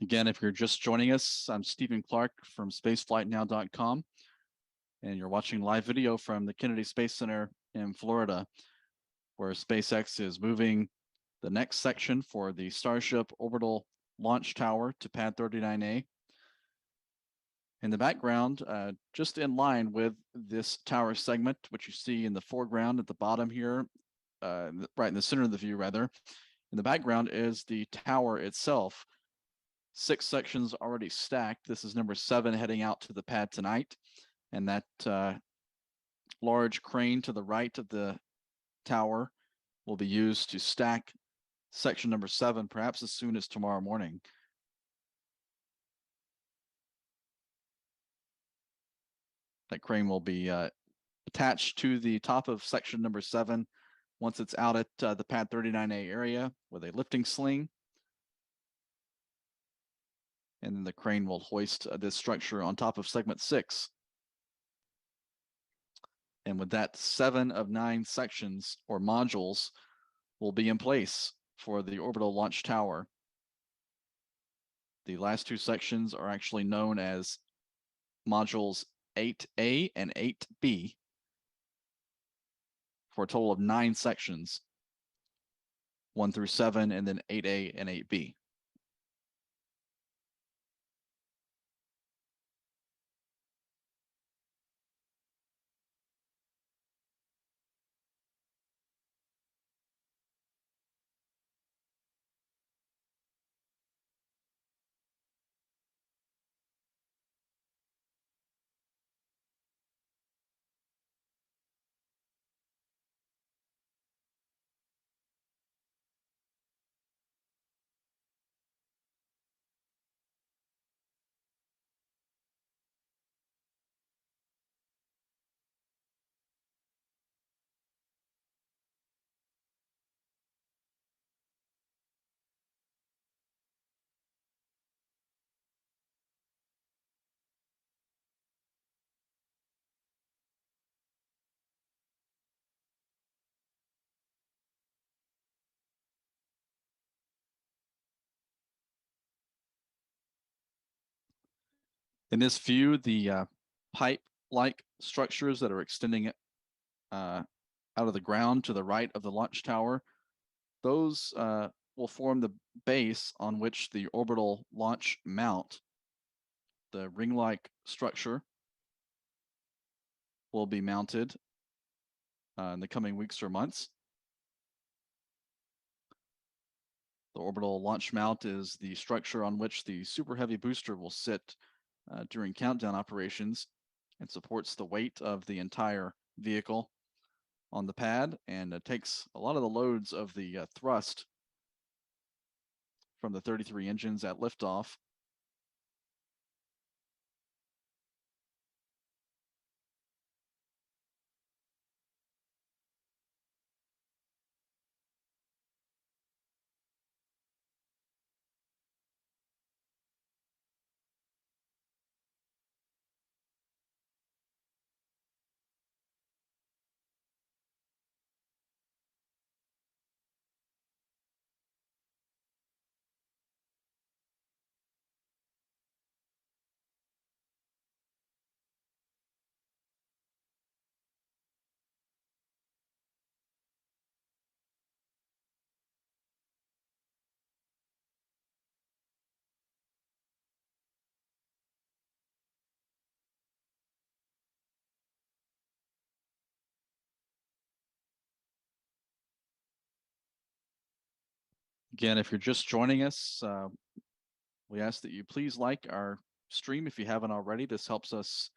Again, if you're just joining us, I'm Stephen Clark from spaceflightnow.com, and you're watching live video from the Kennedy Space Center in Florida, where SpaceX is moving the next section for the Starship orbital launch tower to pad 39A. In the background, just in line with this tower segment, which you see in the foreground at the bottom here, right in the center of the view rather, in the background is the tower itself. 6 sections already stacked. This is number 7 heading out to the pad tonight. And that large crane to the right of the tower will be used to stack section number 7, perhaps as soon as tomorrow morning. That crane will be attached to the top of section number 7 once it's out at the pad 39A area with a lifting sling. And then the crane will hoist this structure on top of segment 6. And with that, 7 of 9 sections or modules will be in place for the orbital launch tower. The last 2 sections are actually known as modules 8A and 8B for a total of 9 sections, 1 through 7, and then 8A and 8B. In this view, the pipe-like structures that are extending out of the ground to the right of the launch tower, those will form the base on which the orbital launch mount. The ring-like structure will be mounted in the coming weeks or months. The orbital launch mount is the structure on which the Super Heavy booster will sit during countdown operations and supports the weight of the entire vehicle on the pad, and takes a lot of the loads of the thrust from the 33 engines at liftoff. Again, if you're just joining us, we ask that you please like our stream if you haven't already. This helps us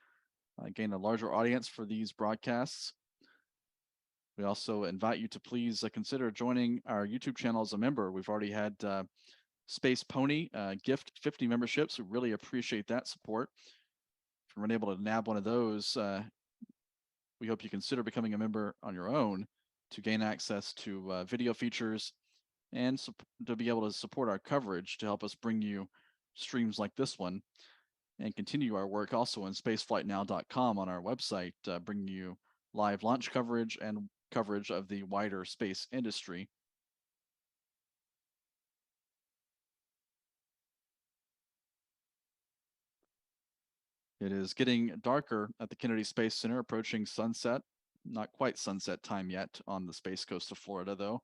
gain a larger audience for these broadcasts. We also invite you to please consider joining our YouTube channel as a member. We've already had Space Pony gift 50 memberships. We really appreciate that support. If you're unable to nab one of those, we hope you consider becoming a member on your own to gain access to video features and to be able to support our coverage to help us bring you streams like this one and continue our work also on spaceflightnow.com on our website, bringing you live launch coverage and coverage of the wider space industry. It is getting darker at the Kennedy Space Center, approaching sunset. Not quite sunset time yet on the Space Coast of Florida, though.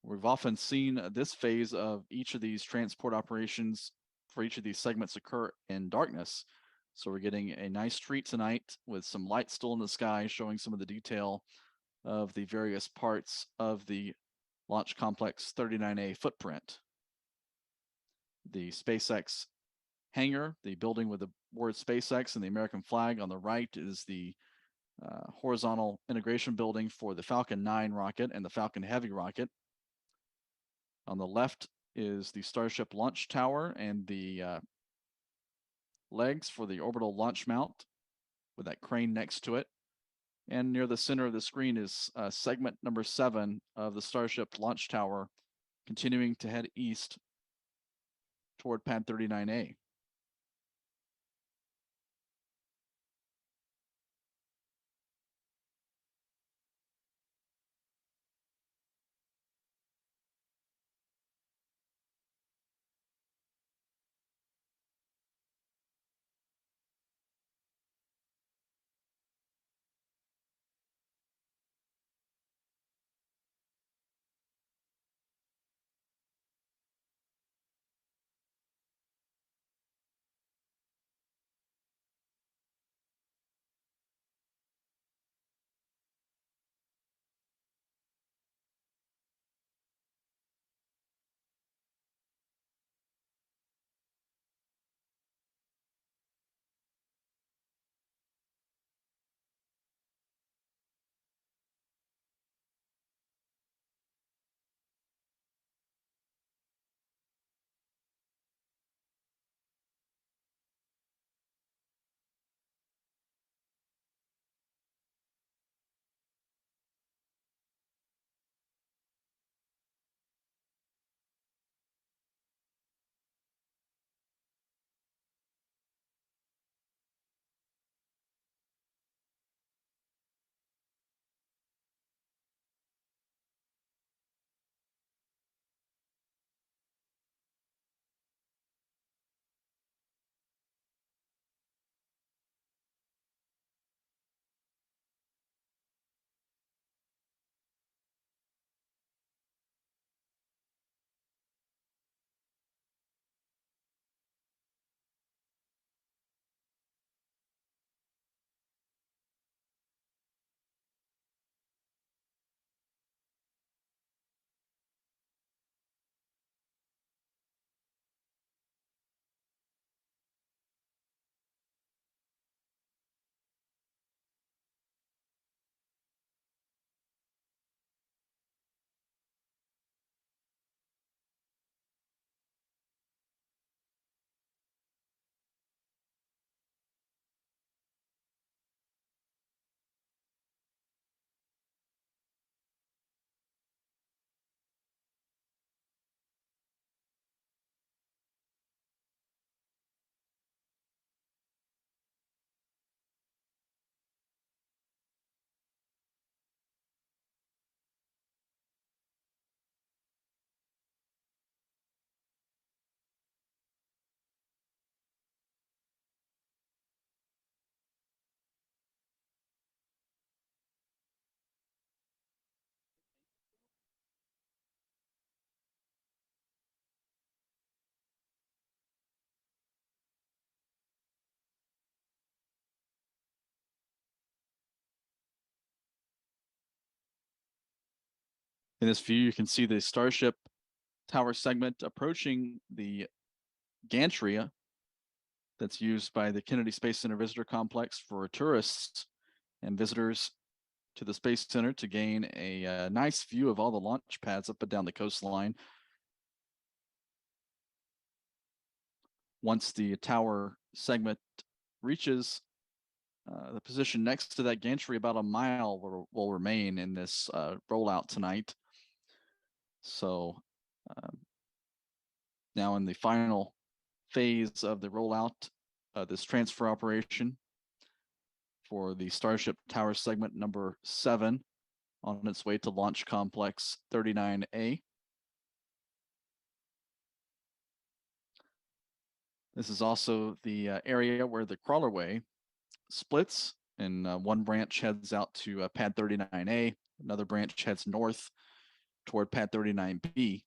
We've often seen this phase of each of these transport operations for each of these segments occur in darkness. So we're getting a nice treat tonight with some light still in the sky, showing some of the detail of the various parts of the Launch Complex 39A footprint. The SpaceX hangar, the building with the word SpaceX and the American flag on the right, is the horizontal integration building for the Falcon 9 rocket and the Falcon Heavy rocket. On the left is the Starship launch tower and the legs for the orbital launch mount with that crane next to it. And near the center of the screen is segment number 7 of the Starship launch tower, continuing to head east toward pad 39A. In this view, you can see the Starship tower segment approaching the gantry that's used by the Kennedy Space Center Visitor Complex for tourists and visitors to the Space Center to gain a nice view of all the launch pads up and down the coastline. Once the tower segment reaches the position next to that gantry, about a mile will remain in this rollout tonight. So now in the final phase of the rollout, this transfer operation for the Starship tower segment number 7 on its way to Launch Complex 39A. This is also the area where the crawlerway splits, and one branch heads out to pad 39A, another branch heads north toward pad 39B.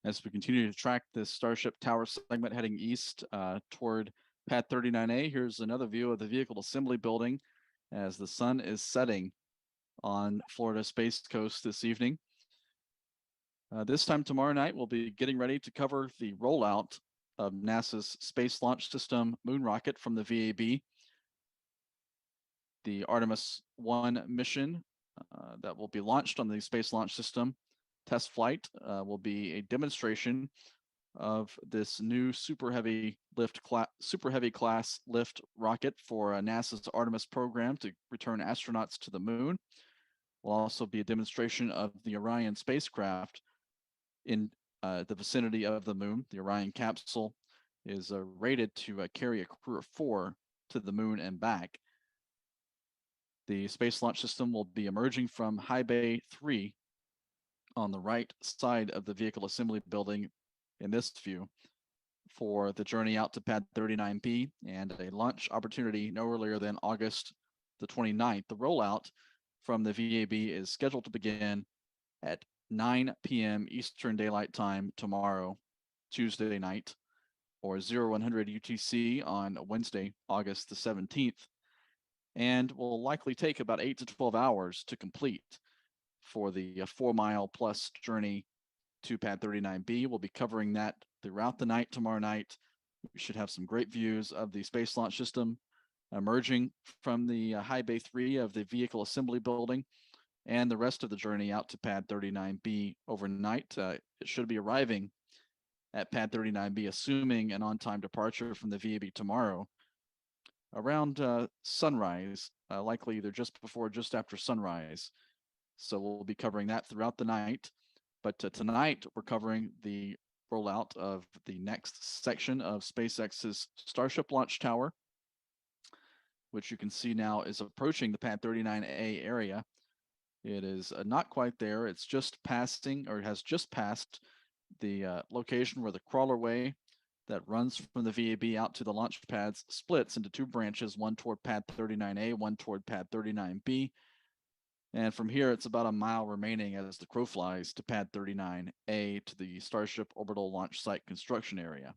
As we continue to track this Starship Tower segment heading east toward pad 39A, here's another view of the vehicle assembly building as the sun is setting on Florida Space Coast this evening. This time tomorrow night, we'll be getting ready to cover the rollout of NASA's Space Launch System moon rocket from the VAB. The Artemis 1 mission that will be launched on the Space Launch System test flight will be a demonstration of this new super heavy class lift rocket for NASA's Artemis program to return astronauts to the moon. Will also be a demonstration of the Orion spacecraft in the vicinity of the moon. The Orion capsule is rated to carry a crew of 4 to the moon and back. The Space Launch System will be emerging from High Bay 3 on the right side of the vehicle assembly building in this view for the journey out to pad 39B and a launch opportunity no earlier than August the 29th. The rollout from the VAB is scheduled to begin at 9 p.m. Eastern Daylight Time tomorrow, Tuesday night, or 0100 UTC on Wednesday, August the 17th, and will likely take about 8 to 12 hours to complete for the 4-mile plus journey to pad 39B. We'll be covering that throughout the night tomorrow night. We should have some great views of the Space Launch System emerging from the High Bay 3 of the vehicle assembly building, and the rest of the journey out to pad 39B overnight. It should be arriving at pad 39B, assuming an on-time departure from the VAB tomorrow, around sunrise, likely either just before or just after sunrise. So we'll be covering that throughout the night. But tonight we're covering the rollout of the next section of SpaceX's Starship launch tower, which you can see now is approaching the Pad 39A area. It is not quite there. It's just passing, or has just passed the location where the crawlerway that runs from the VAB out to the launch pads splits into two branches, one toward Pad 39A, one toward Pad 39B. And from here, it's about a mile remaining as the crow flies to Pad 39A to the Starship orbital launch site construction area.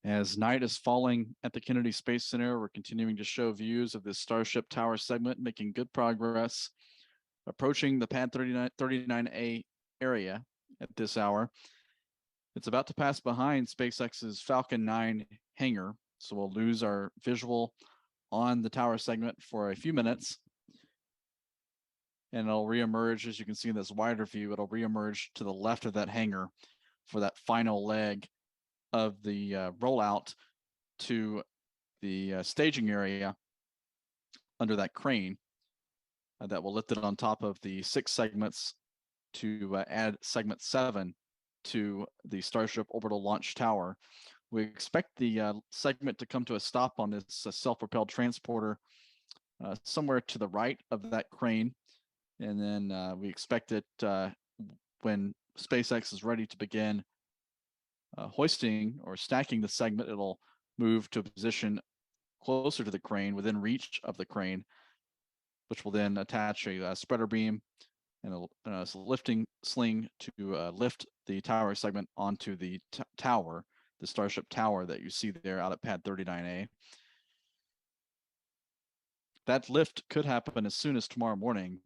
As night is falling at the Kennedy Space Center, we're continuing to show views of this Starship tower segment, making good progress, approaching the Pad 39A area at this hour. It's about to pass behind SpaceX's Falcon 9 hangar, so we'll lose our visual on the tower segment for a few minutes, and it'll reemerge. As you can see in this wider view, it'll reemerge to the left of that hangar for that final leg of the rollout to the staging area under that crane that will lift it on top of the 6 segments to add segment 7 to the Starship orbital launch tower. We expect the segment to come to a stop on this self-propelled transporter somewhere to the right of that crane. And then we expect it when SpaceX is ready to begin hoisting or stacking the segment, it'll move to a position closer to the crane, within reach of the crane, which will then attach a spreader beam and a lifting sling to lift the tower segment onto the tower, the Starship tower that you see there out at Pad 39A. That lift could happen as soon as tomorrow morning,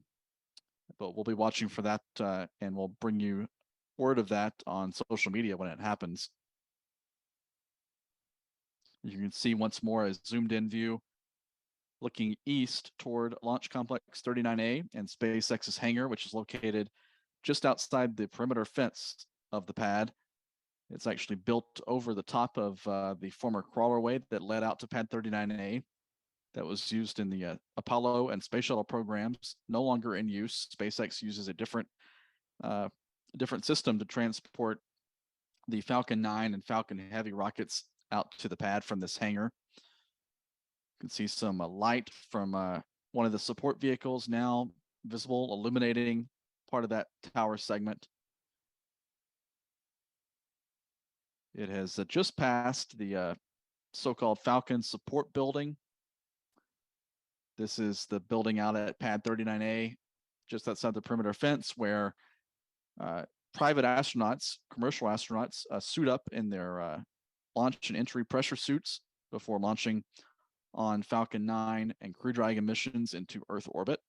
but we'll be watching for that and we'll bring you word of that on social media when it happens. You can see once more a zoomed in view looking east toward Launch Complex 39A and SpaceX's hangar, which is located just outside the perimeter fence of the pad. It's actually built over the top of the former crawlerway that led out to Pad 39A that was used in the Apollo and Space Shuttle programs, no longer in use. SpaceX uses a different system to transport the Falcon 9 and Falcon Heavy rockets out to the pad from this hangar. You can see some light from one of the support vehicles now visible, illuminating part of that tower segment. It has just passed the so-called Falcon support building. This is the building out at Pad 39A, just outside the perimeter fence, where private astronauts, commercial astronauts, suit up in their launch and entry pressure suits before launching on Falcon 9 and Crew Dragon missions into Earth orbit.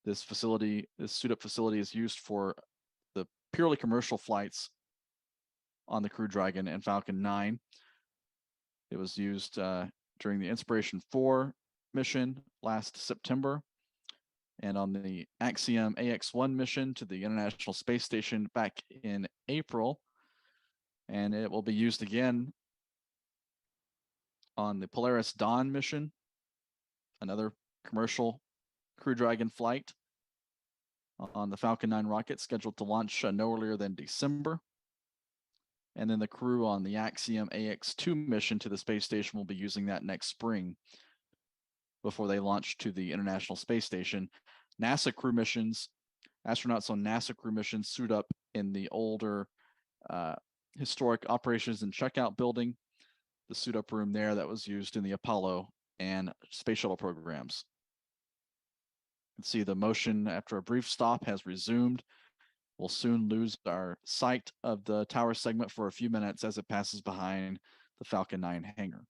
This suit up facility is used for the purely commercial flights on the Crew Dragon and Falcon 9. It was used during the Inspiration 4 mission last September, and on the Axiom AX-1 mission to the International Space Station back in April. And it will be used again on the Polaris Dawn mission, another commercial Crew Dragon flight on the Falcon 9 rocket, scheduled to launch no earlier than December. And then the crew on the Axiom AX-2 mission to the space station will be using that next spring before they launch to the International Space Station. NASA crew missions, astronauts on NASA crew missions suit up in the older historic operations and checkout building, the suit up room there that was used in the Apollo and Space Shuttle programs. You can see the motion after a brief stop has resumed. We'll soon lose our sight of the tower segment for a few minutes as it passes behind the Falcon 9 hangar.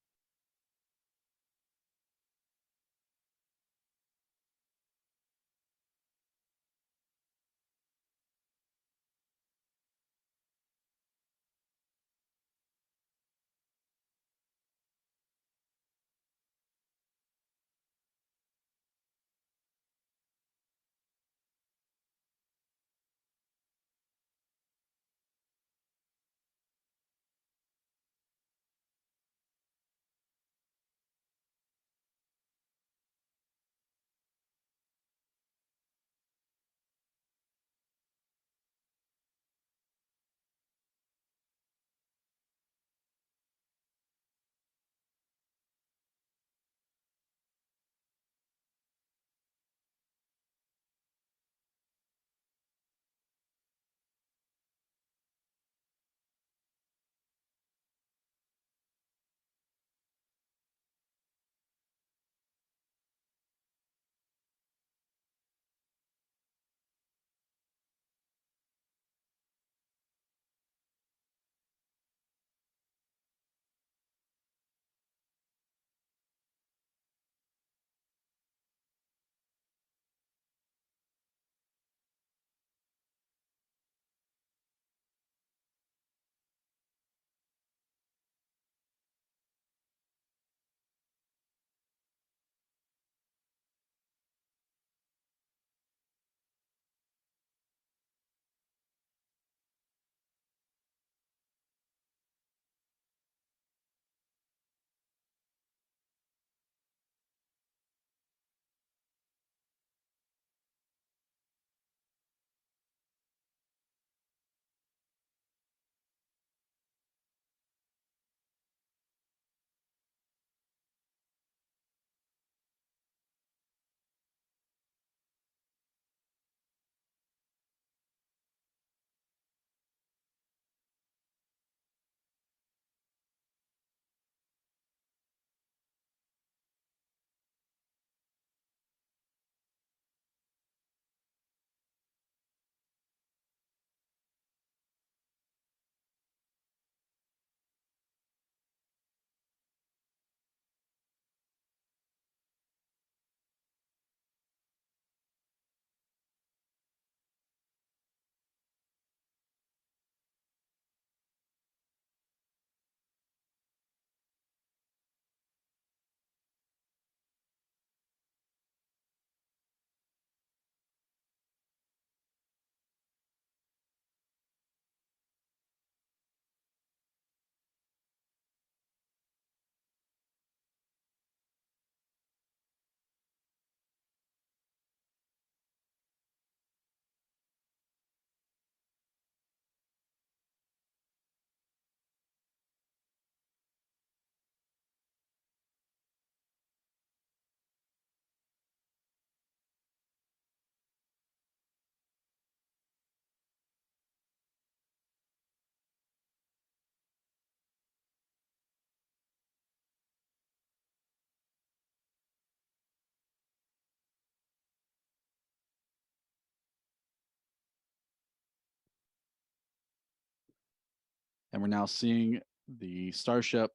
And we're now seeing the Starship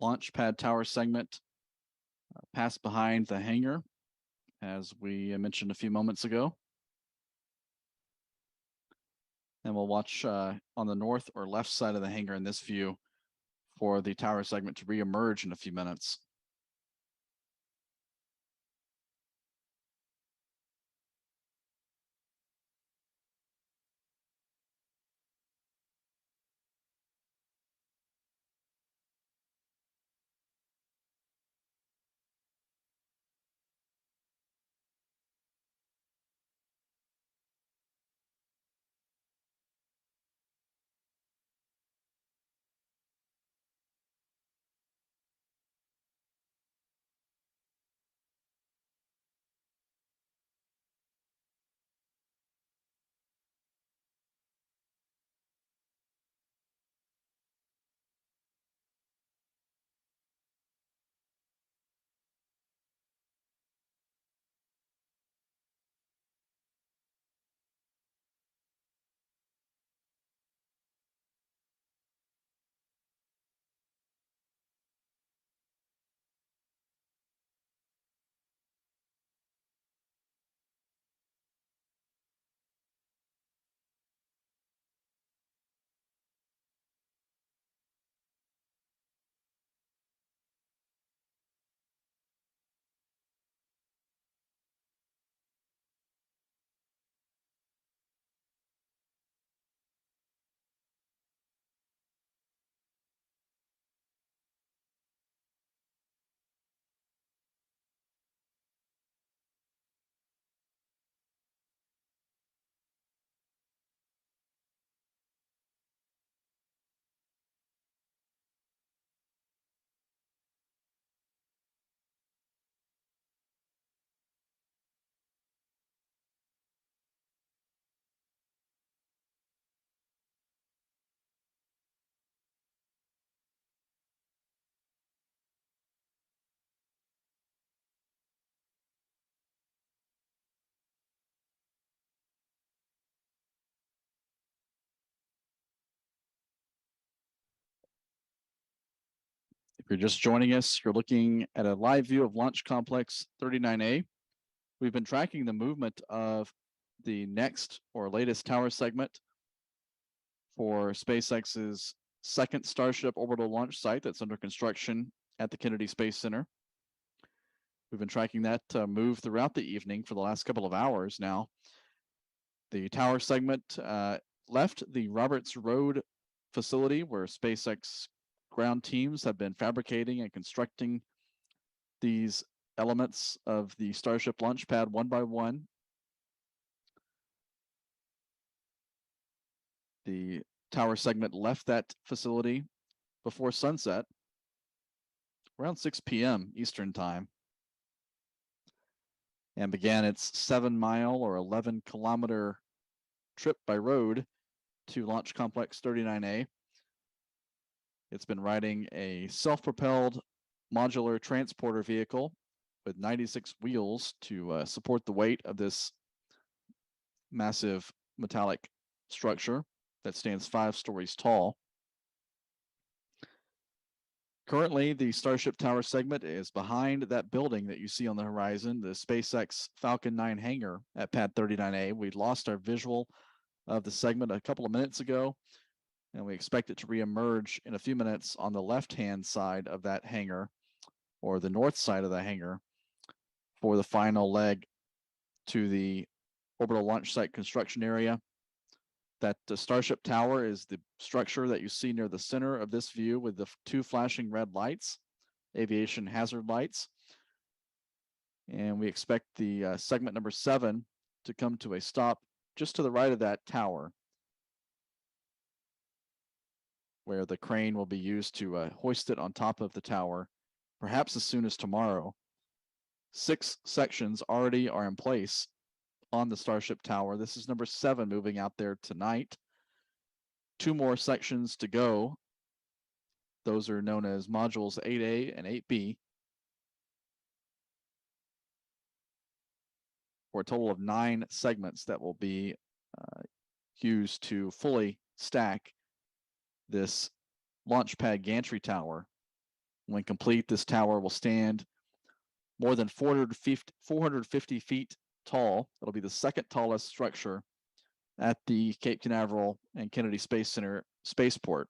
launch pad tower segment pass behind the hangar, as we mentioned a few moments ago. And we'll watch on the north or left side of the hangar in this view for the tower segment to re-emerge in a few minutes. If you're just joining us, you're looking at a live view of Launch Complex 39A. We've been tracking the movement of the next or latest tower segment for SpaceX's second Starship orbital launch site that's under construction at the Kennedy Space Center. We've been tracking that move throughout the evening for the last couple of hours now. The tower segment left the Roberts Road facility where SpaceX ground teams have been fabricating and constructing these elements of the Starship launch pad one by one. The tower segment left that facility before sunset, around 6 p.m. Eastern time, and began its 7-mile or 11-kilometer trip by road to Launch Complex 39A. It's been riding a self-propelled modular transporter vehicle with 96 wheels to support the weight of this massive metallic structure that stands 5 stories tall. Currently, the Starship Tower segment is behind that building that you see on the horizon, the SpaceX Falcon 9 hangar at Pad 39A. We lost our visual of the segment a couple of minutes ago, and we expect it to reemerge in a few minutes on the left-hand side of that hangar, or the north side of the hangar, for the final leg to the orbital launch site construction area. That Starship Tower is the structure that you see near the center of this view with the 2 flashing red lights, aviation hazard lights. And we expect the segment number 7 to come to a stop just to the right of that tower, where the crane will be used to hoist it on top of the tower, perhaps as soon as tomorrow. 6 sections already are in place on the Starship Tower. This is number 7 moving out there tonight. 2 more sections to go. Those are known as modules 8A and 8B, for a total of 9 segments that will be used to fully stack this launch pad gantry tower. When complete, this tower will stand more than 450 feet tall. It'll be the second tallest structure at the Cape Canaveral and Kennedy Space Center spaceport.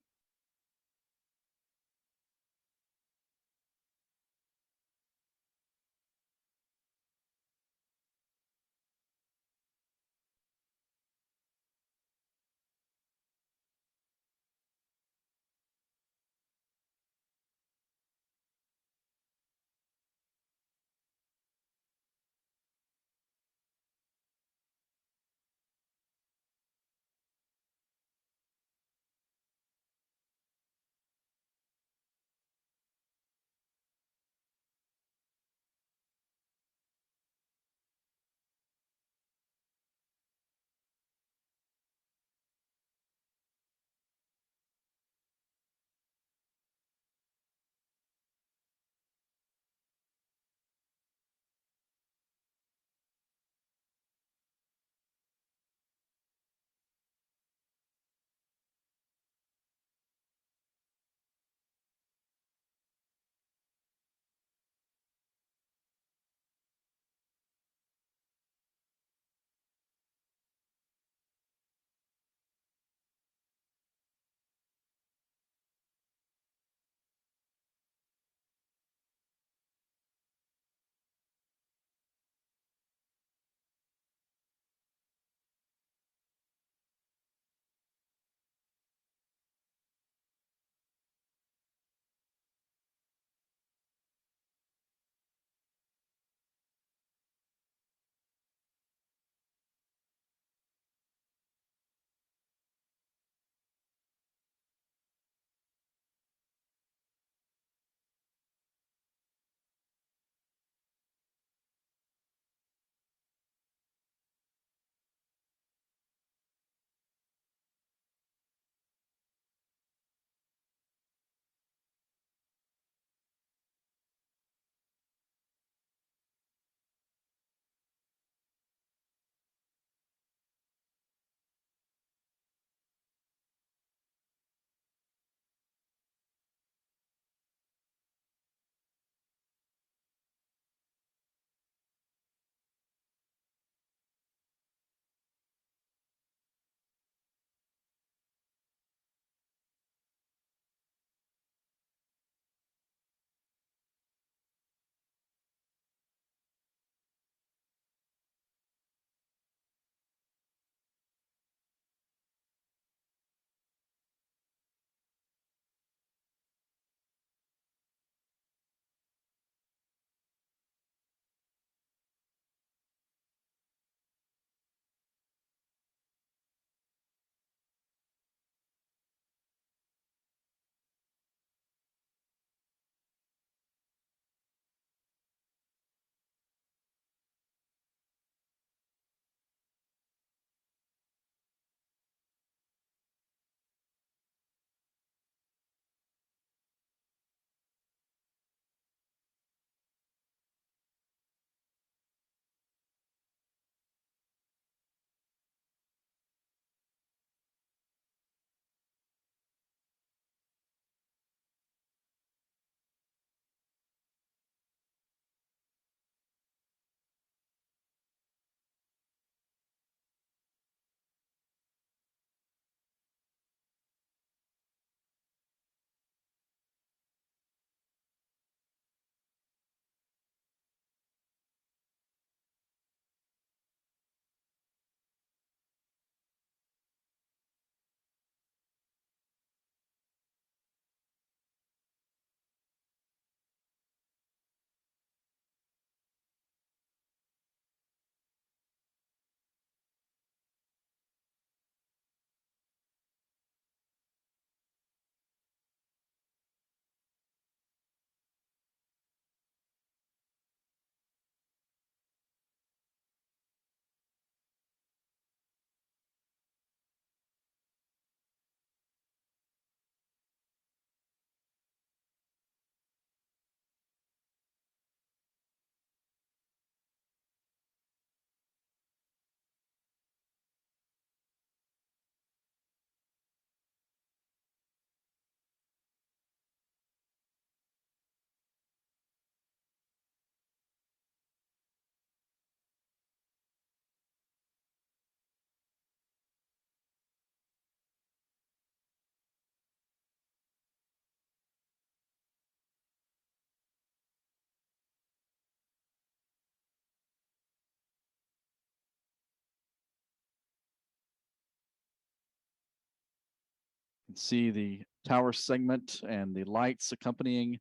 see the tower segment and the lights accompanying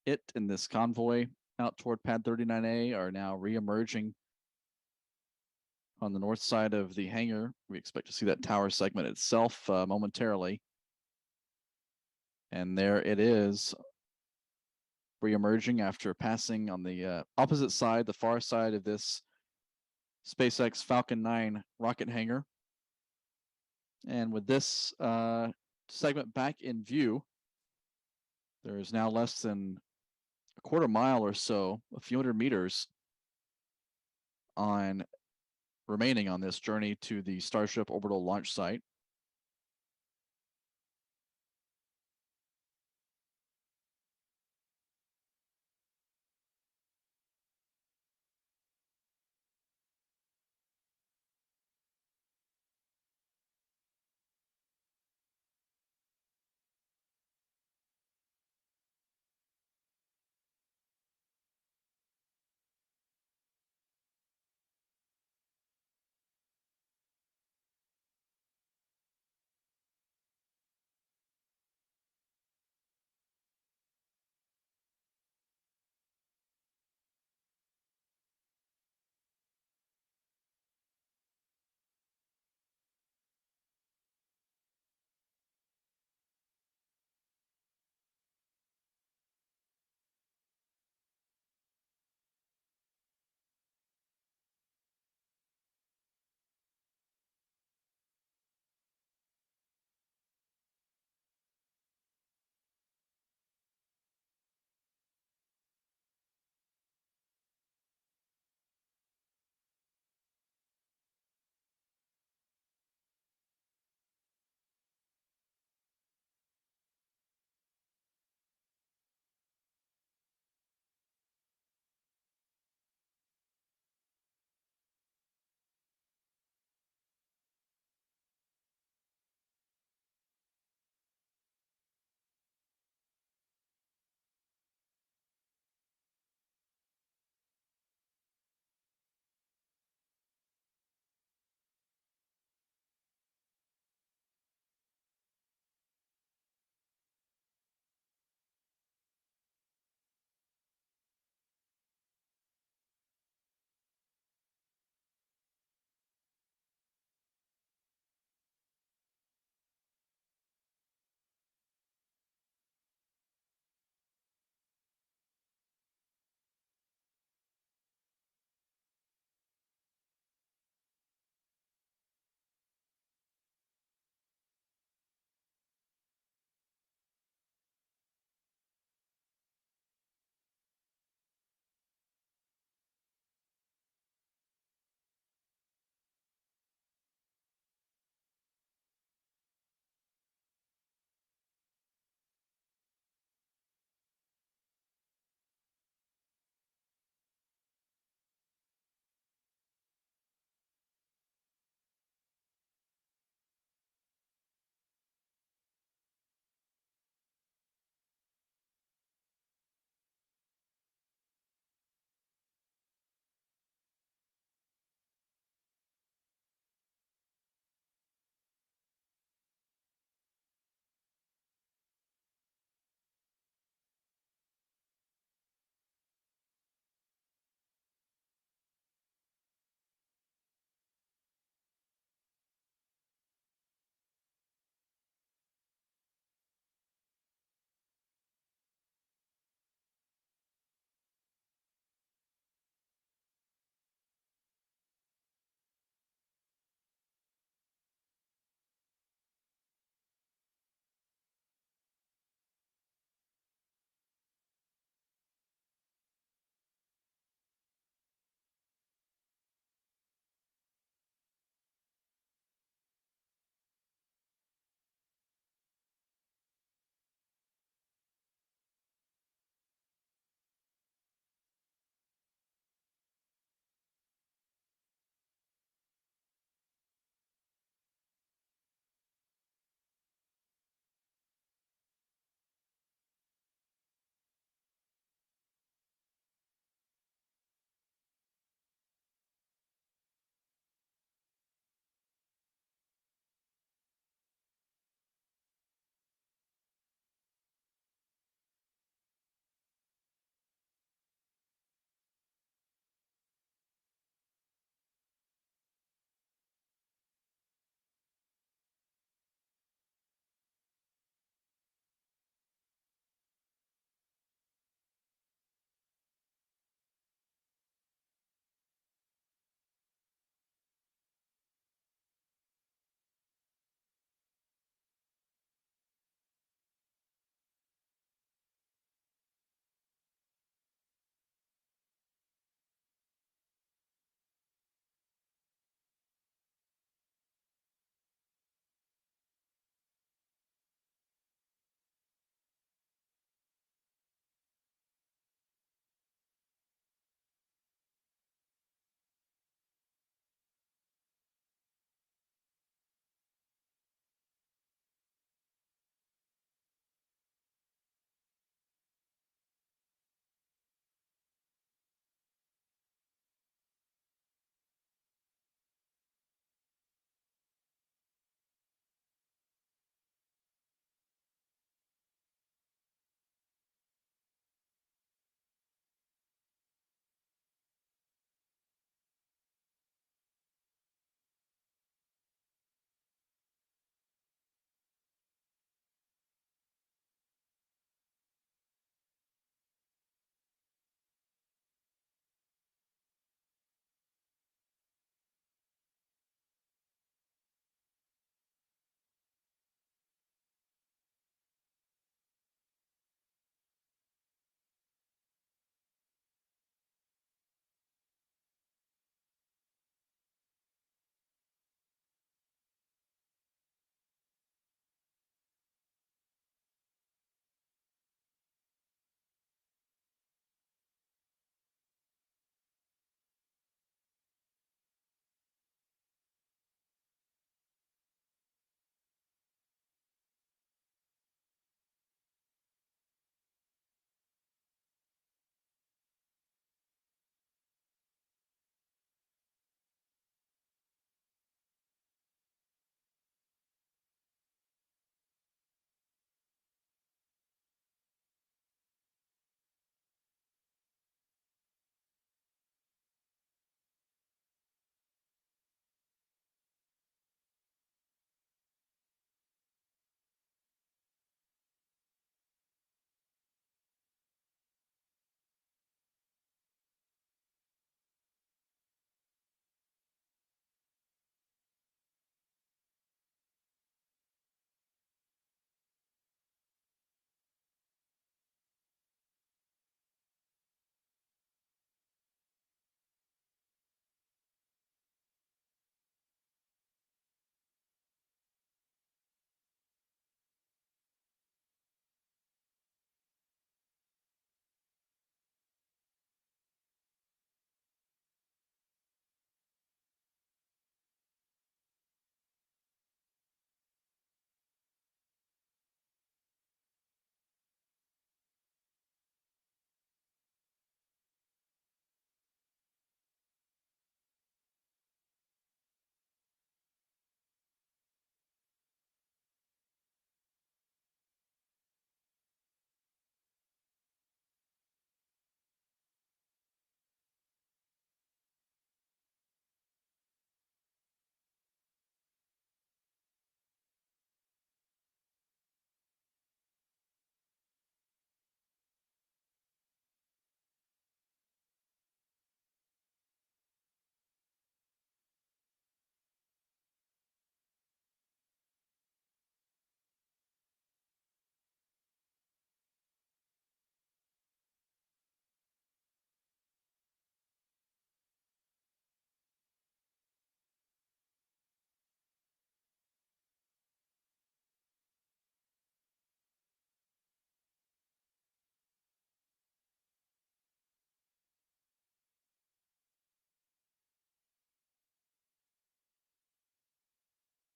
it in this convoy out toward pad 39A are now re-emerging on the north side of the hangar. We expect to see that tower segment itself momentarily. And there it is, re-emerging after passing on the opposite side, the far side of this SpaceX Falcon 9 rocket hangar. And with this segment back in view, there is now less than a quarter mile or so, a few hundred meters remaining on this journey to the Starship orbital launch site.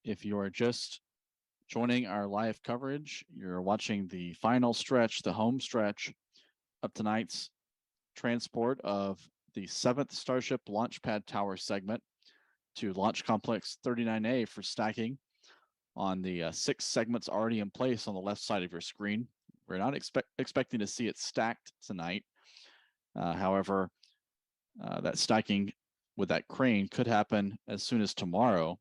If you are just joining our live coverage, you're watching the final stretch, the home stretch of tonight's transport of the 7th Starship launch pad tower segment to Launch Complex 39A for stacking on the 6 segments already in place on the left side of your screen. We're not expecting to see it stacked tonight. However, that stacking with that crane could happen as soon as tomorrow.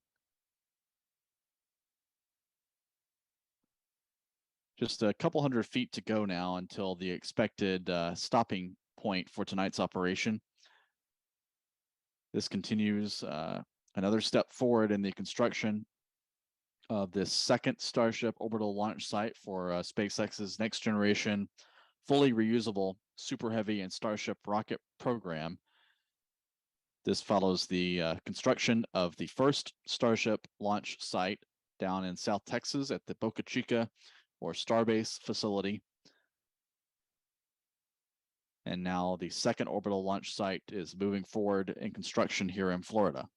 Just a couple hundred feet to go now until the expected stopping point for tonight's operation. This continues another step forward in the construction of this second Starship orbital launch site for SpaceX's next generation, fully reusable Super Heavy and Starship rocket program. This follows the construction of the first Starship launch site down in South Texas at the Boca Chica or Starbase facility. And now the second orbital launch site is moving forward in construction here in Florida.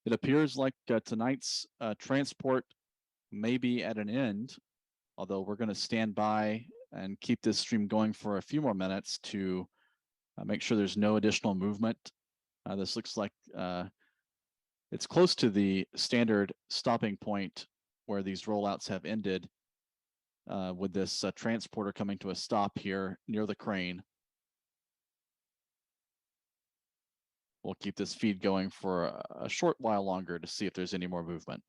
It appears like tonight's transport may be at an end, although we're going to stand by and keep this stream going for a few more minutes to make sure there's no additional movement. This looks like it's close to the standard stopping point where these rollouts have ended with this transporter coming to a stop here near the crane. We'll keep this feed going for a short while longer to see if there's any more movement.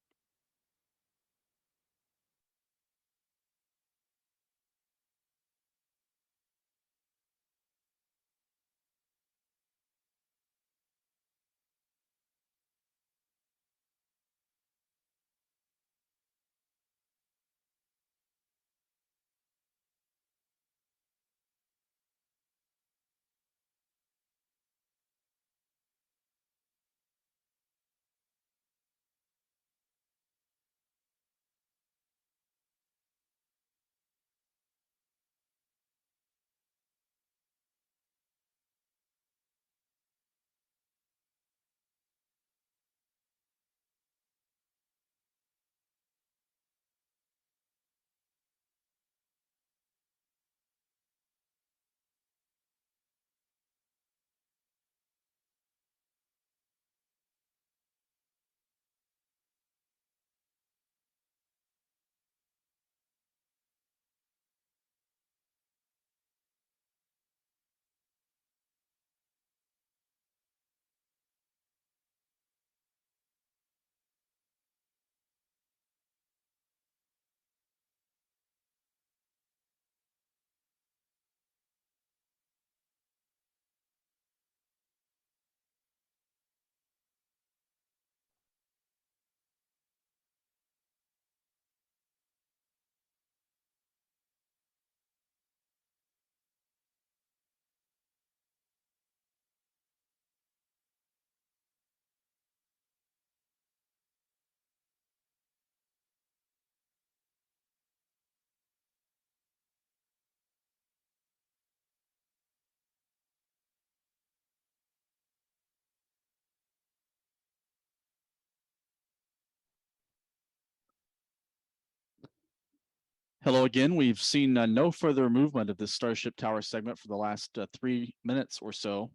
Hello again. We've seen no further movement of this Starship Tower segment for the last 3 minutes or so.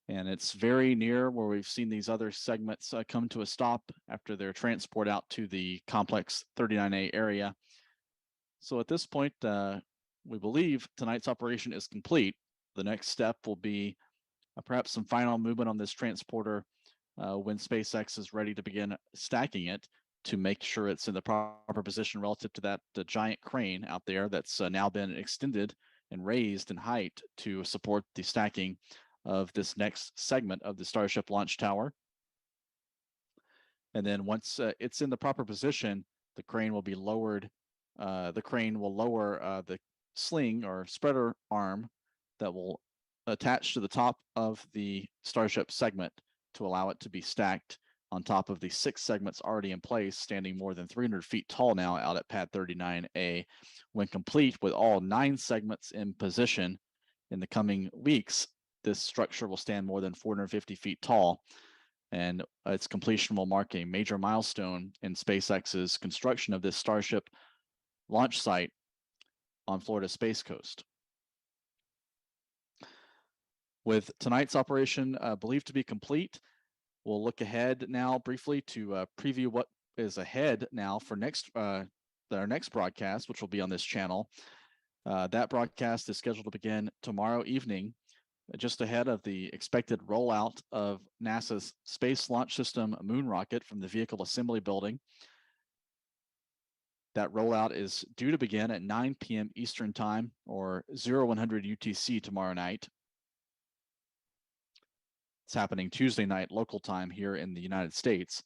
And it's very near where we've seen these other segments come to a stop after their transport out to the Complex 39A area. So at this point, we believe tonight's operation is complete. The next step will be perhaps some final movement on this transporter when SpaceX is ready to begin stacking it to make sure it's in the proper position relative to that giant crane out there that's now been extended and raised in height to support the stacking of this next segment of the Starship launch tower. And then once it's in the proper position, the crane will be lowered. The crane will lower the sling or spreader arm that will attach to the top of the Starship segment to allow it to be stacked on top of the 6 segments already in place, standing more than 300 feet tall now out at pad 39A. When complete with all 9 segments in position in the coming weeks, this structure will stand more than 450 feet tall, and its completion will mark a major milestone in SpaceX's construction of this Starship launch site on Florida's Space Coast. With tonight's operation believed to be complete, we'll look ahead now briefly to preview what is ahead now for our next broadcast, which will be on this channel. That broadcast is scheduled to begin tomorrow evening, just ahead of the expected rollout of NASA's Space Launch System moon rocket from the Vehicle Assembly Building. That rollout is due to begin at 9 p.m. Eastern Time, or 0100 UTC tomorrow night. It's happening Tuesday night local time here in the United States.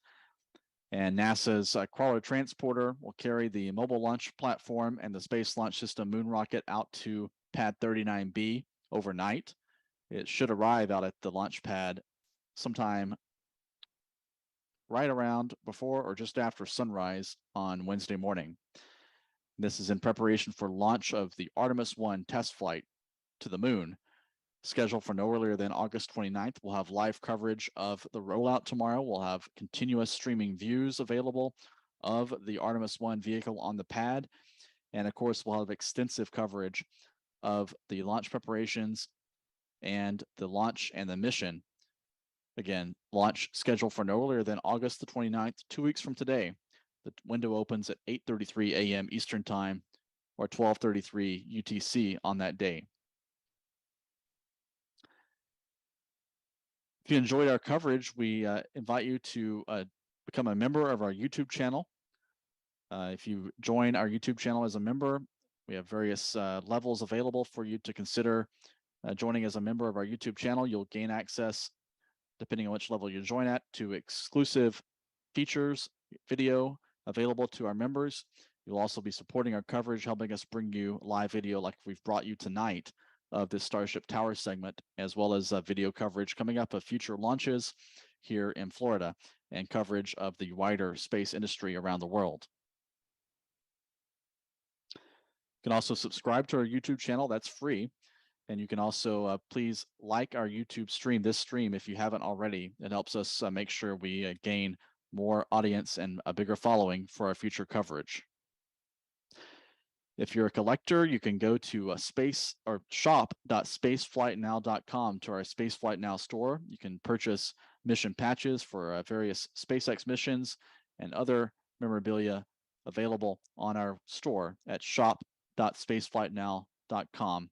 And NASA's crawler transporter will carry the mobile launch platform and the Space Launch System moon rocket out to pad 39B overnight. It should arrive out at the launch pad sometime right around before or just after sunrise on Wednesday morning. This is in preparation for launch of the Artemis 1 test flight to the moon, scheduled for no earlier than August 29th. We'll have live coverage of the rollout tomorrow. We'll have continuous streaming views available of the Artemis 1 vehicle on the pad. And of course, we'll have extensive coverage of the launch preparations and the launch and the mission. Again, launch scheduled for no earlier than August the 29th, 2 weeks from today. The window opens at 8:33 a.m. Eastern Time or 12:33 UTC on that day. If you enjoyed our coverage, we invite you to become a member of our YouTube channel. If you join our YouTube channel as a member, we have various levels available for you to consider joining as a member of our YouTube channel. You'll gain access, depending on which level you join at, to exclusive features, video available to our members. You'll also be supporting our coverage, helping us bring you live video like we've brought you tonight of this Starship Tower segment, as well as video coverage coming up of future launches here in Florida and coverage of the wider space industry around the world. You can also subscribe to our YouTube channel. That's free. And you can also please like our YouTube stream, this stream, if you haven't already. It helps us make sure we gain more audience and a bigger following for our future coverage. If you're a collector, you can go to shop.spaceflightnow.com to our Spaceflight Now store. You can purchase mission patches for various SpaceX missions and other memorabilia available on our store at shop.spaceflightnow.com.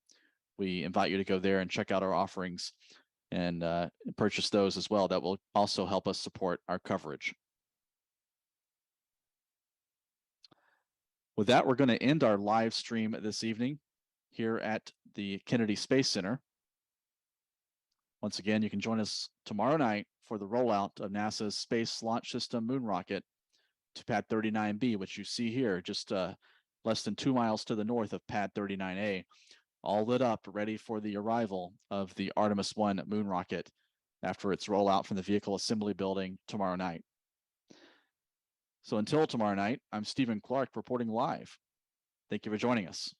We invite you to go there and check out our offerings and purchase those as well. That will also help us support our coverage. With that, we're going to end our live stream this evening here at the Kennedy Space Center. Once again, you can join us tomorrow night for the rollout of NASA's Space Launch System moon rocket to pad 39B, which you see here, just less than 2 miles to the north of pad 39A, all lit up, ready for the arrival of the Artemis 1 moon rocket after its rollout from the Vehicle Assembly Building tomorrow night. So until tomorrow night, I'm Stephen Clark reporting live. Thank you for joining us.